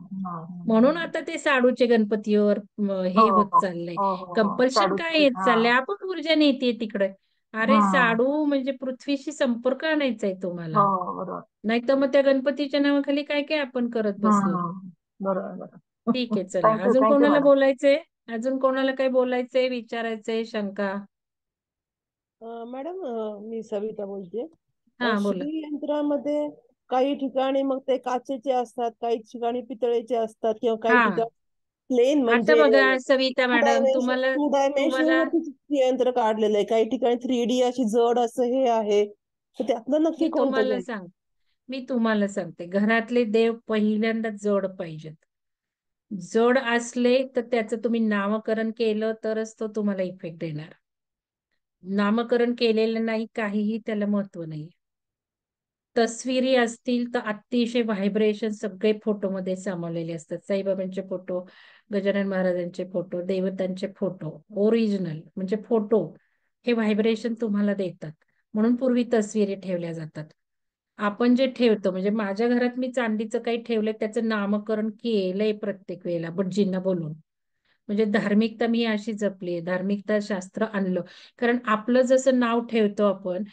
म्हणून हम्म. आता ते शाडूचे गणपतीवर हो हे होत हो चाललंय. हो कंपल्शन काय शाडूची येत हा. चाललंय, आपण ऊर्जा नेते तिकडे. अरे हम्म साडू म्हणजे पृथ्वीशी संपर्क आणायचा आहे हो तुम्हाला. बरोबर. नाही तर मग त्या गणपतीच्या नावाखाली काय काय आपण करत बसलो. बरोबर बरोबर. ठीक आहे, चला. अजून थँक्यू कोणाला मॅडम. बोलायचंय? अजून कोणाला काही बोलायचंय, विचारायचंय, शंका? मॅडम, मी सविता बोलते. हा बोला. श्रीयंत्रामध्ये काही ठिकाणी मग ते काचेचे असतात, काही ठिकाणी पितळेचे असतात, किंवा काही हा ठिकाणी प्लेन आता म्हणजे बघा सविता टू मॅडम, डायमेन्शन तुम्हाला टू डायमेन्शन तुम्हाला वरती यंत्र काढलेलं आहे. काही ठिकाणी 3D अशी जड असं हे आहे. तर त्यातलं नक्की मी कोणतं तुम्हाला घ्यायचं? सांग मी तुम्हाला सांगते, घरातले देव पहिल्यांदा जड पाहिजेत. जड असले तर त्याचं तुम्ही नामकरण केलं तरच तो तुम्हाला इफेक्ट देणार. नामकरण केलेलं नाही, काहीही त्याला महत्व नाही. तस्विरी असतील तर अतिशय व्हायब्रेशन सगळे फोटोमध्ये सामावलेले असतात. साईबाबांचे फोटो, गजानन महाराजांचे फोटो, देवतांचे फोटो, ओरिजिनल म्हणजे फोटो हे व्हायब्रेशन तुम्हाला देतात. म्हणून पूर्वी तस्विरी ठेवल्या जातात. आपण जे ठेवतो, म्हणजे माझ्या घरात मी चांदीचं काही ठेवलंय, त्याचं नामकरण केलंय प्रत्येक वेळेला भटजींना बोलून. म्हणजे धार्मिकता मी अशी जपली, धार्मिकता शास्त्र आणलं. कारण आपलं जसं नाव ठेवतो आपण,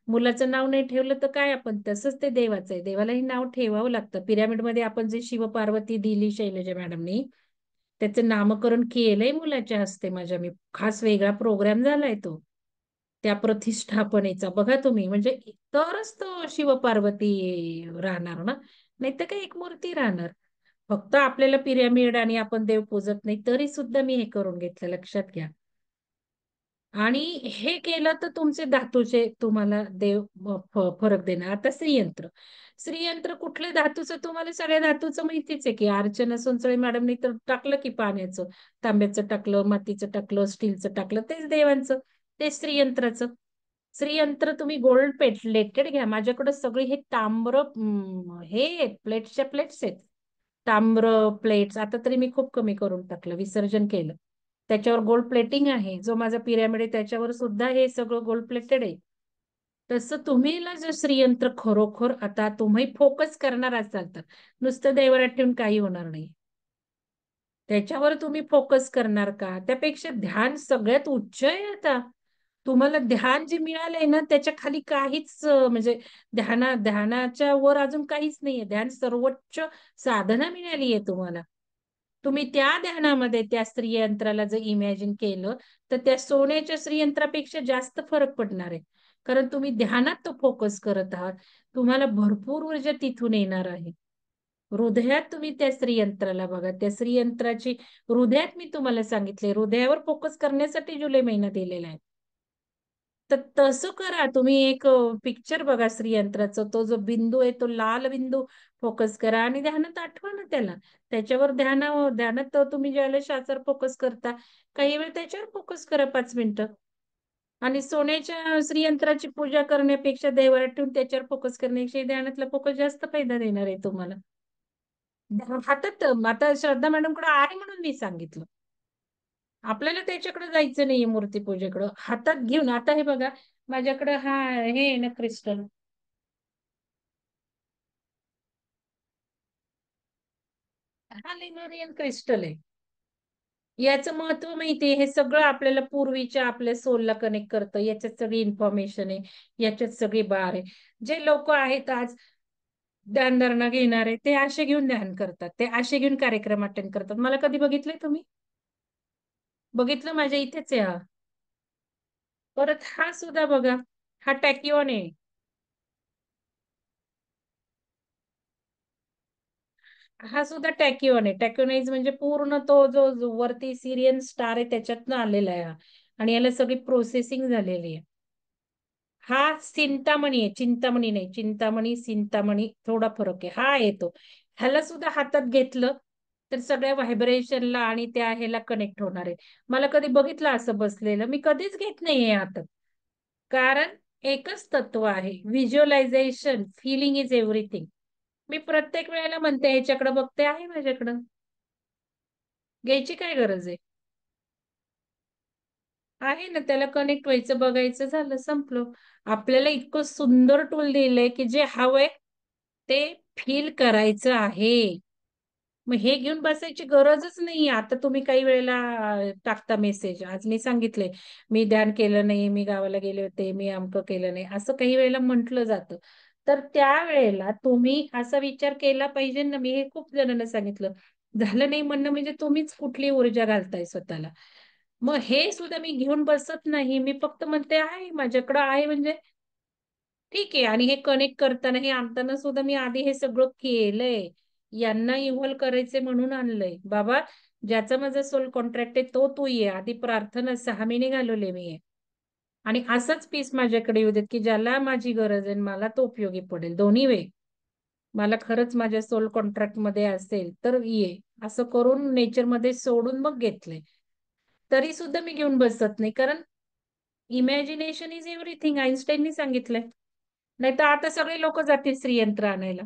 मुलाचं नाव नाही ठेवलं तर काय, आपण तसंच ते देवाचं आहे, देवालाही नाव ठेवावं लागतं. पिरामिडमध्ये आपण जे शिवपार्वती दिली शैलजा मॅडमनी, त्याचं नामकरण केलंय मुलाच्या हस्ते माझ्या. मी खास वेगळा प्रोग्राम झालाय तो त्या प्रतिष्ठापनेचा, बघा तुम्ही. म्हणजे तरच तो शिवपार्वती राहणार ना, नाही तर काही एक मूर्ती राहणार. फक्त आपल्याला पिरॅमिड आणि आपण देव पूजत नाही, तरी सुद्धा मी हे करून घेतलं, लक्षात घ्या. आणि हे केलं तर तुमचे धातूचे तुम्हाला देव फरक देणार. आता श्रीयंत्र, श्रीयंत्र कुठल्या धातूचं तुम्हाला सगळ्या धातूचं माहितीच आहे की. अर्चना सोनसळे मॅडमनी तर टाकलं की पाण्याचं, तांब्याचं टाकलं, मातीचं टाकलं, स्टीलचं टाकलं, तेच देवांचं, तेच श्रीयंत्राचं. श्रीयंत्र तुम्ही गोल्ड प्लेटेड घ्या. माझ्याकडे सगळे हे ताम्र हे प्लेट्सच्या प्लेट्स आहेत. ताम्र प्लेट्स आता तरी मी खूप कमी करून टाकलं, विसर्जन केलं. त्याच्यावर गोल्ड प्लेटिंग आहे. जो माझा पिरॅमिड आहे त्याच्यावर सुद्धा हे सगळं गोल्ड प्लेटेड आहे. तसं तुम्ही जर श्रीयंत्र खरोखर आता तुम्ही फोकस करणार असाल तर नुसतं देवरात ठेवून काही होणार नाही. त्याच्यावर तुम्ही फोकस करणार का? त्यापेक्षा ध्यान सगळ्यात उच्च आहे आता. तुम्हाला ध्यान जे मिळालंय ना त्याच्या खाली काहीच म्हणजे ध्यानाच्या वर अजून काहीच नाहीये. ध्यान सर्वोच्च साधना मिळाली आहे तुम्हाला. तुम्ही त्या ध्यानामध्ये त्या श्रीयंत्राला जर इमॅजिन केलं तर त्या सोन्याच्या श्रीयंत्रापेक्षा जास्त फरक पडणार आहे. कारण तुम्ही ध्यानात तो फोकस करत आहात. तुम्हाला भरपूर ऊर्जा तिथून येणार आहे. हृदयात तुम्ही त्या श्रीयंत्राला बघा. त्या श्रीयंत्राची हृदयात मी तुम्हाला सांगितले, हृदयावर फोकस करण्यासाठी जुलै महिना दिलेला आहे. तर तसं करा तुम्ही. एक पिक्चर बघा श्रीयंत्राचा. तो जो बिंदू आहे तो लाल बिंदू फोकस करा आणि ध्यानात आठवा ना त्याला. त्याच्यावर ध्यानात तुम्ही ज्यावेळेला शास्त्र फोकस करता काही वेळ त्याच्यावर फोकस करा 5 मिनिटं. आणि सोन्याच्या श्रीयंत्राची पूजा करण्यापेक्षा देवाला ठेवून त्याच्यावर फोकस करण्यापेक्षा ध्यानातला फोकस जास्त फायदा देणार आहे तुम्हाला. हातात आता श्रद्धा मॅडमकडे आहे म्हणून मी सांगितलं. आपल्याला त्याच्याकडे जायचं नाहीये मूर्तीपूजेकडं. हातात घेऊन आता हे बघा माझ्याकडे हे आहे ना क्रिस्टल. हा लिनोरियन क्रिस्टल आहे. याचं महत्व माहितीये. हे सगळं आपल्याला पूर्वीच्या आपल्या सोलला कनेक्ट करतं. याच्यात सगळी इन्फॉर्मेशन आहे. याच्यात सगळी बार आहे. जे लोक आहेत आज ध्यानधारणा घेणारे ते आशे घेऊन ध्यान करतात. ते आशे घेऊन कार्यक्रम अटेंड करतात. मला कधी बघितलंय तुम्ही? बघितलं? माझ्या इथेच आहे हा. परत हा सुद्धा बघा. हा टॅकिओन आहे. हा सुद्धा टॅकिओन आहे. टॅकिओनाइज म्हणजे पूर्ण तो जो वरती सिरियन स्टार आहे त्याच्यातनं आलेला आहे हा. आणि याला सगळी प्रोसेसिंग झालेली आहे. हा चिंतामणी आहे. चिंतामणी नाही, चिंतामणी चिंतामणी थोडा फरक आहे. हा येतो. ह्याला सुद्धा हातात घेतलं तर सगळ्या व्हायब्रेशनला आणि त्या ह्याला कनेक्ट होणार आहे. मला कधी बघितलं असं बसलेलं? मी कधीच घेत नाहीये हातात. कारण एकच तत्व आहे, व्हिज्युअलायझेशन. Feeling is everything. मी प्रत्येक वेळेला म्हणते ह्याच्याकडे बघते आहे माझ्याकडं. घ्यायची काय गरज आहे? आहे ना, त्याला कनेक्ट व्हायचं, बघायचं, झालं, संपलं. आपल्याला इतकं सुंदर टूल दिलंय की जे हवंय ते फील करायचं आहे. मग हे घेऊन बसायची गरजच नाही. आता तुम्ही काही वेळेला टाकता मेसेज, आज मी सांगितले मी ध्यान केलं नाही, मी गावाला गेले होते, मी अमकं केलं नाही, असं काही वेळेला म्हटलं जातं. तर त्या वेळेला तुम्ही असा विचार केला पाहिजे ना. मी हे खूप जणांना सांगितलं. झालं नाही म्हणणं म्हणजे तुम्हीच कुठली ऊर्जा घालताय स्वतःला. मग हे सुद्धा मी घेऊन बसत नाही. मी फक्त म्हणते आहे माझ्याकडं आहे म्हणजे ठीक आहे. आणि हे कनेक्ट करताना हे आणताना सुद्धा मी आधी हे सगळं केलंय. यांना इव्हॉल्व करायचे म्हणून आणलंय. बाबा ज्याचा माझा सोल कॉन्ट्रॅक्ट आहे तू ये. आधी प्रार्थना 6 महिने घालवले मी आहे. आणि असंच पीस माझ्याकडे येऊ देत की ज्याला माझी गरज आहे मला तो उपयोगी पडेल. दोन्ही वे मला खरंच माझ्या सोल कॉन्ट्रॅक्ट मध्ये असेल तर ये. असं करून नेचर मध्ये सोडून मग घेतलंय. तरी सुद्धा मी घेऊन बसत नाही. कारण इमॅजिनेशन इज एव्हरीथिंग आईन्स्टाईननी सांगितलंय. नाही तर आता सगळे लोक जातील श्रीयंत्र आणायला.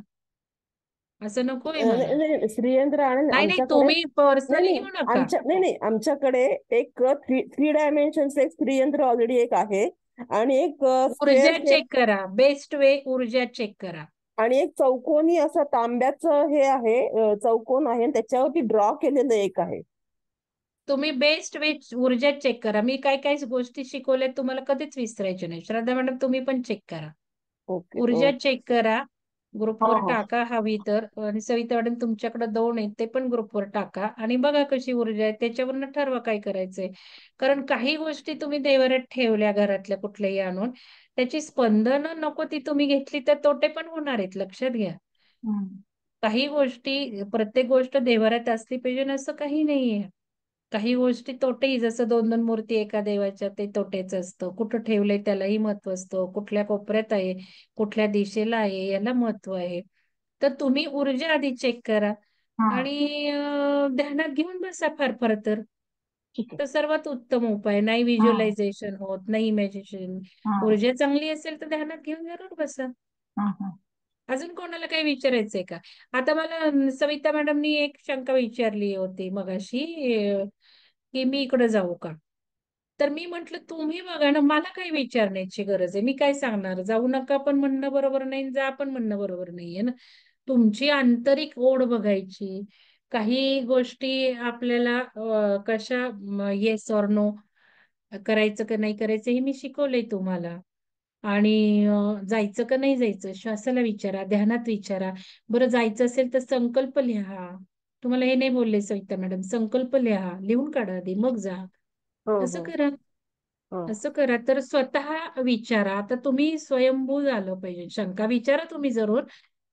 असं नकोय मला. नाही नाही, श्रीयंत्र आणेल नाही नाही, आमच्याकडे. तुम्ही नाही पर्सनली नाही, घेऊ नका. आमच्याकडे एक थ्री डायमेन्शनचं एक श्रीयंत्र ऑलरेडी एक आहे. आणि एक स्क्वेअर ऊर्जा शेप. चेक करा. बेस्ट वे ऊर्जा चेक करा. आणि एक चौकोनी असं तांब्याचं हे आहे, चौकोन आहे आणि त्याच्यावरती ड्रॉ केलेलं एक आहे. तुम्ही बेस्ट वे ऊर्जा चेक करा. मी काय काय गोष्टी शिकवल्या तुम्हाला कधीच विसरायच्या नाही. श्रद्धा मॅडम तुम्ही पण चेक करा. ओके ऊर्जा ओके. चेक करा. हो ग्रुपवर हो. टाका हवी तर. आणि सविता मॅडम तुमच्याकडे 2 आहेत ते पण ग्रुपवर टाका आणि बघा कशी ऊर्जा आहे. त्याच्यावरनं ठरवा काय करायचंय. कारण काही गोष्टी तुम्ही देवाऱ्यात ठेवल्या घरातल्या कुठल्याही आणून त्याची स्पंदनं नको ती तुम्ही घेतली तर तोटे पण होणार आहेत. लक्षात घ्या. काही गोष्टी प्रत्येक गोष्ट देवाऱ्यात असली पाहिजे असं काही नाहीये. काही गोष्टी तोटेही, जसं 2-2 मूर्ती एका देवाच्या ते तोटेच असतं. कुठं ठेवलंय त्यालाही महत्व असतं. कुठल्या कोपऱ्यात आहे, कुठल्या दिशेला आहे याला महत्व आहे. तर तुम्ही ऊर्जा आधी चेक करा हम्म. आणि ध्यानात घेऊन बसा फार फार तर. ठीक आहे. तर सर्वात उत्तम उपाय. नाही हम्म, व्हिज्युअलायझेशन होत, नाही इमॅजिनेशन. हम्म, ऊर्जा चांगली असेल तर ध्यानात घेऊन जरूर बसा. हम्म. अजून कोणाला काही विचारायचंय का? आता मला सविता मॅडमनी एक शंका विचारली होती मगाशी, की मी इकडे जाऊ का? तर मी म्हंटल तुम्ही बघा ना, मला काही विचारण्याची गरज आहे. मी काय सांगणार? जाऊ नका पण म्हणणं बरोबर नाही, जा पण म्हणणं बरोबर नाहीये ना. तुमची आंतरिक ओढ बघायची. काही गोष्टी आपल्याला कशा येस ऑर नो करायचं का नाही करायचं हे मी शिकवलंय तुम्हाला. आणि जायचं का नाही जायचं श्वासाला विचारा, ध्यानात विचारा. बरं जायचं असेल तर संकल्प लिहा. तुम्हाला हे नाही बोलले सविता मॅडम, संकल्प लिहा, लिहून काढा आधी, मग जा. हो असं हो करा. हो असं करा. तर स्वतः विचारा. आता तुम्ही स्वयंभू झालं पाहिजे. शंका विचारा तुम्ही जरूर,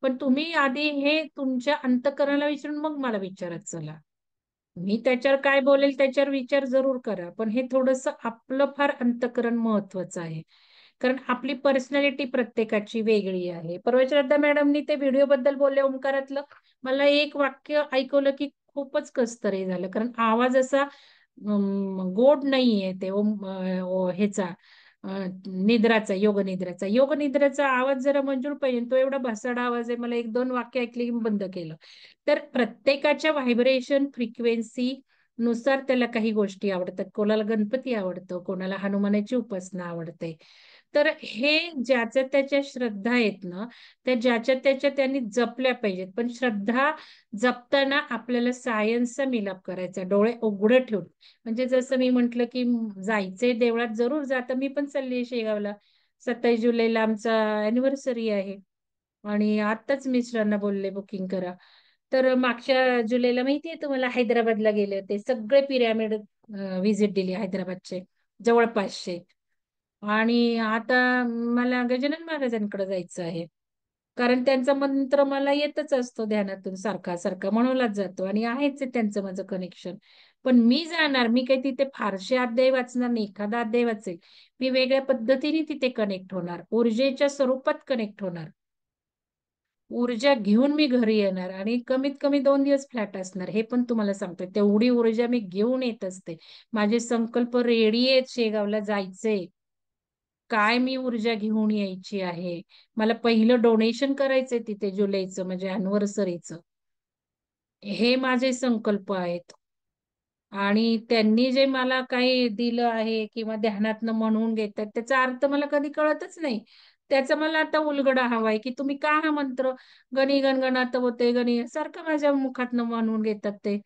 पण तुम्ही आधी हे तुमच्या अंतःकरणाला विचारून मग मला विचारत चला. मी त्याच्यावर काय बोलेल त्याच्यावर विचार जरूर करा, पण हे थोडंसं आपलं फार अंतःकरण महत्वाचं आहे. कारण आपली पर्सनॅलिटी प्रत्येकाची वेगळी आहे. परवा श्रद्धा मॅडमनी ते व्हिडिओ बद्दल बोलले ओंकारातलं, मला एक वाक्य ऐकवलं की खूपच कसतरी झालं. कारण आवाज असा गोड नाहीये ते ह्याचा निद्राचा, योग निद्राचा आवाज जरा मंजूर पाहिजे. तो एवढा भसाडा आवाज आहे. मला एक दोन वाक्य ऐकली की मी बंद केलं. तर प्रत्येकाच्या व्हायब्रेशन फ्रिक्वेन्सी नुसार त्याला काही गोष्टी आवडतात. कोणाला गणपती आवडतो, कोणाला हनुमानाची उपासना आवडते. तर हे ज्याच्या त्याच्या श्रद्धा आहेत ना, त्या ज्याच्या त्याच्या त्यांनी जपल्या पाहिजेत. पण श्रद्धा जपताना आपल्याला सायन्सचा मिलाप करायचा, डोळे उघडे ठेवून. म्हणजे जसं मी म्हंटल की जायचंय देवळात, जरूर जाता. मी पण चालली शेगावला. 27 जुलैला आमचा अॅनिव्हर्सरी आहे. आणि आत्ताच मिस्टरांना बोलले बुकिंग करा. तर मागच्या जुलैला माहितीये तुम्हाला हैदराबादला गेले होते. सगळे पिरॅमिड व्हिजिट दिली हैदराबादचे जवळपासचे. आणि आता मला गजानन महाराजांकडे जायचं आहे. कारण त्यांचा मंत्र मला येतच असतो ध्यानातून सारखा सारखा, म्हणूनच जातो. आणि आहेच आहे त्यांचं माझं कनेक्शन. पण मी जाणार, मी काही तिथे फारसे अध्याय वाचणार नाही, एखादा अध्याय वाचेल. मी वेगळ्या पद्धतीने तिथे कनेक्ट होणार, ऊर्जेच्या स्वरूपात कनेक्ट होणार. ऊर्जा घेऊन मी घरी येणार आणि कमीत कमी 2 दिवस फ्लॅट असणार. हे पण तुम्हाला सांगतोय, तेवढी ऊर्जा मी घेऊन येत असते. माझे संकल्प रेडी आहेत, शेगावला जायचंय. काय मी ऊर्जा घेऊन यायची आहे. मला पहिलं डोनेशन करायचंय तिथे जुलैचं, म्हणजे अॅनिव्हर्सरीचं. हे माझे संकल्प आहेत. आणि त्यांनी जे मला काही दिलं आहे किंवा ध्यानातनं म्हणून घेतात, त्याचा अर्थ मला कधी कळतच नाही. त्याचा मला आता उलगडा हवाय की तुम्ही का हा मंत्र गणी गणगणात होते, गणी सारखं माझ्या मुखातनं म्हणून घेतात ते.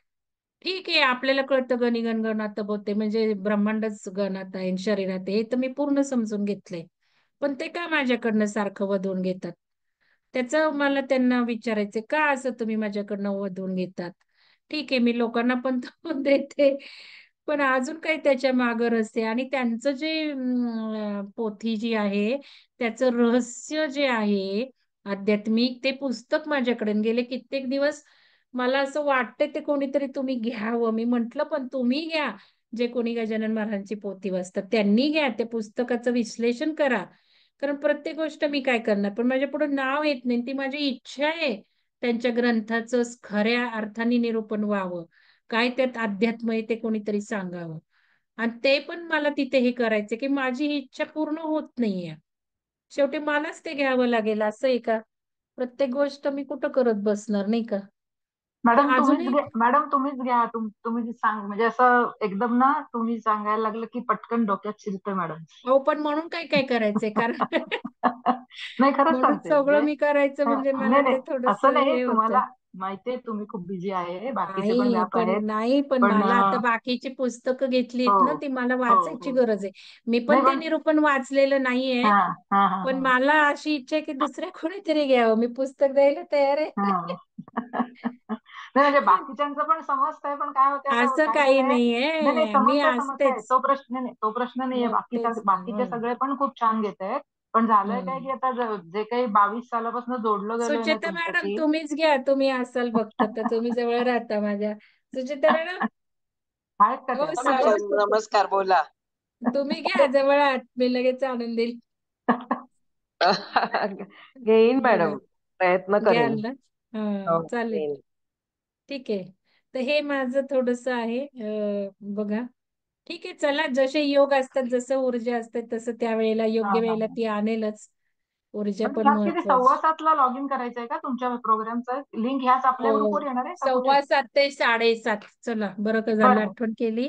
ठीक आहे, आपल्याला कळतं गणी गणगणात होते म्हणजे ब्रह्मांडच गणात आहे, शरीरात आहे, हे तर मी पूर्ण समजून घेतलंय. पण ते का माझ्याकडनं सारखं वधवून घेतात? त्याचं मला त्यांना विचारायचं, का असं तुम्ही माझ्याकडनं वधवून घेतात? ठीक आहे, मी लोकांना पण तो देते, पण अजून काही त्याच्या मागं रहस्य. आणि त्यांचं जे पोथी जी आहे, त्याचं रहस्य जे आहे आध्यात्मिक, ते पुस्तक माझ्याकडे गेले कित्येक दिवस. मला असं वाटतं ते कोणीतरी तुम्ही घ्यावं. मी म्हंटल पण तुम्ही घ्या, जे कोणी गजानन महाराजांची पोथी वाचतात त्यांनी घ्या, त्या पुस्तकाचं विश्लेषण करा. कारण प्रत्येक गोष्ट मी काय करणार, पण माझ्या पुढे नाव येत नाही. ती माझी इच्छा आहे त्यांच्या ग्रंथाचं खऱ्या अर्थाने निरूपण व्हावं. काय त्यात अध्यात्म आहे ते कोणीतरी सांगावं. आणि ते पण मला तिथे हे करायचं की माझी ही इच्छा पूर्ण होत नाहीये. शेवटी मलाच ते घ्यावं लागेल, असं आहे का? प्रत्येक गोष्ट मी कुठं करत बसणार, नाही का? तर मॅडम तुम्हीच अजूनही घ्या, मॅडम तुम्हीच घ्या. तुम्ही जे सांग म्हणजे असं एकदम ना तुम्ही सांगायला लागलं की पटकन डोक्यात शिरतं मॅडम. हो, पण म्हणून काय काय करायचंय कारण नाही खरंच म्हणून सांगते सगळं म्हणजे मी करायचं म्हणजे मला नाही नाही ते थोडस असं नाही, हे होतं. तुम्हाला माहितीये तुम्ही खूप बिझी आहे, बाकीचे पण नाही व्याप पण आहेत. नाही पण पण मला आता बाकीची पुस्तकं हो घेतलीत ना, ती मला हो वाचायची हो गरज आहे. मी नाही पण ते पण निरूपण वाचलेलं नाहीये. हा हा हा पण हा मला अशी इच्छा आहे की दुसऱ्या कोणीतरी घ्यावं. मी पुस्तक द्यायला तयार आहे. हा. नाही म्हणजे बाकीच्यांचं पण समजतंय, पण काय होते आता असं काय काही झालंय. नाही नाही नाहीये, मी समजतंय, असतेच. तो प्रश्न नाही, तो प्रश्न नाहीये. मग बाकीच्या तेच ना. बाकीचे सगळे पण खूप छान घेत आहेत. पण झालंय काय की हम्म. आता जे काही 22 सालापासून जोडलं गेलोय ना सुचेता मॅडम तुमच्याशी. तुम्हीच घ्या, तुम्ही असाल बघता तर तुम्ही जवळ राहता माझ्या. सुचेता मॅडम. आहेत का हो त्या? सर, मॅडम नमस्कार, बोला. तुम्ही घ्या, जवळ आहात, मी लगेच आणून देईल. घेईन बघा, मॅडम, प्रयत्न घ्याल करेन. ना? हा, हो, चालेल. घेईन. ठीक आहे. तर हे माझं थोडस आहे, बघा. ठीक आहे, चला, जसे योग असतात, जसं ऊर्जा असते तसं त्या वेळेला, हा योग्य हा वेळेला हा. ती आणेलच. ऊर्जा मग पण ह्यात किती महत्वाची. 7:15 लॉग इन करायचंय का तुमच्या प्रोग्रामचं लिंक ह्याच आपल्या हो, ग्रुपवर येणार आहे का कुठे? 7:15 ते 7:30. चला, बरं का झालं बरं बरं. आठवण केली.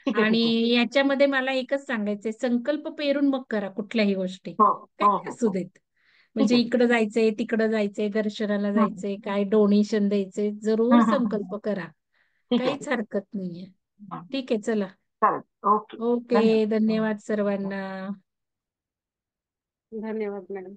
ठीक आहे आणि ठीक आहे. याच्यामध्ये मला एकच सांगायचंय, संकल्प पेरून मग करा कुठल्याही गोष्टी, हो हो काही हो असू हो. देत. ठीक म्हणजे आहे ठीक इकडं जायचंय, तिकडं जायचंय, दर्शनाला आहे. जायचंय, काय डोनेशन द्यायचंय, जरूर संकल्प करा. ठीक आहे. काहीच हरकत नाहीये. हं. ठीक आहे, चला. चालेल. ओके. ओके, धन्यवाद. धन्यवाद सर्वांना. धन्यवाद मॅडम.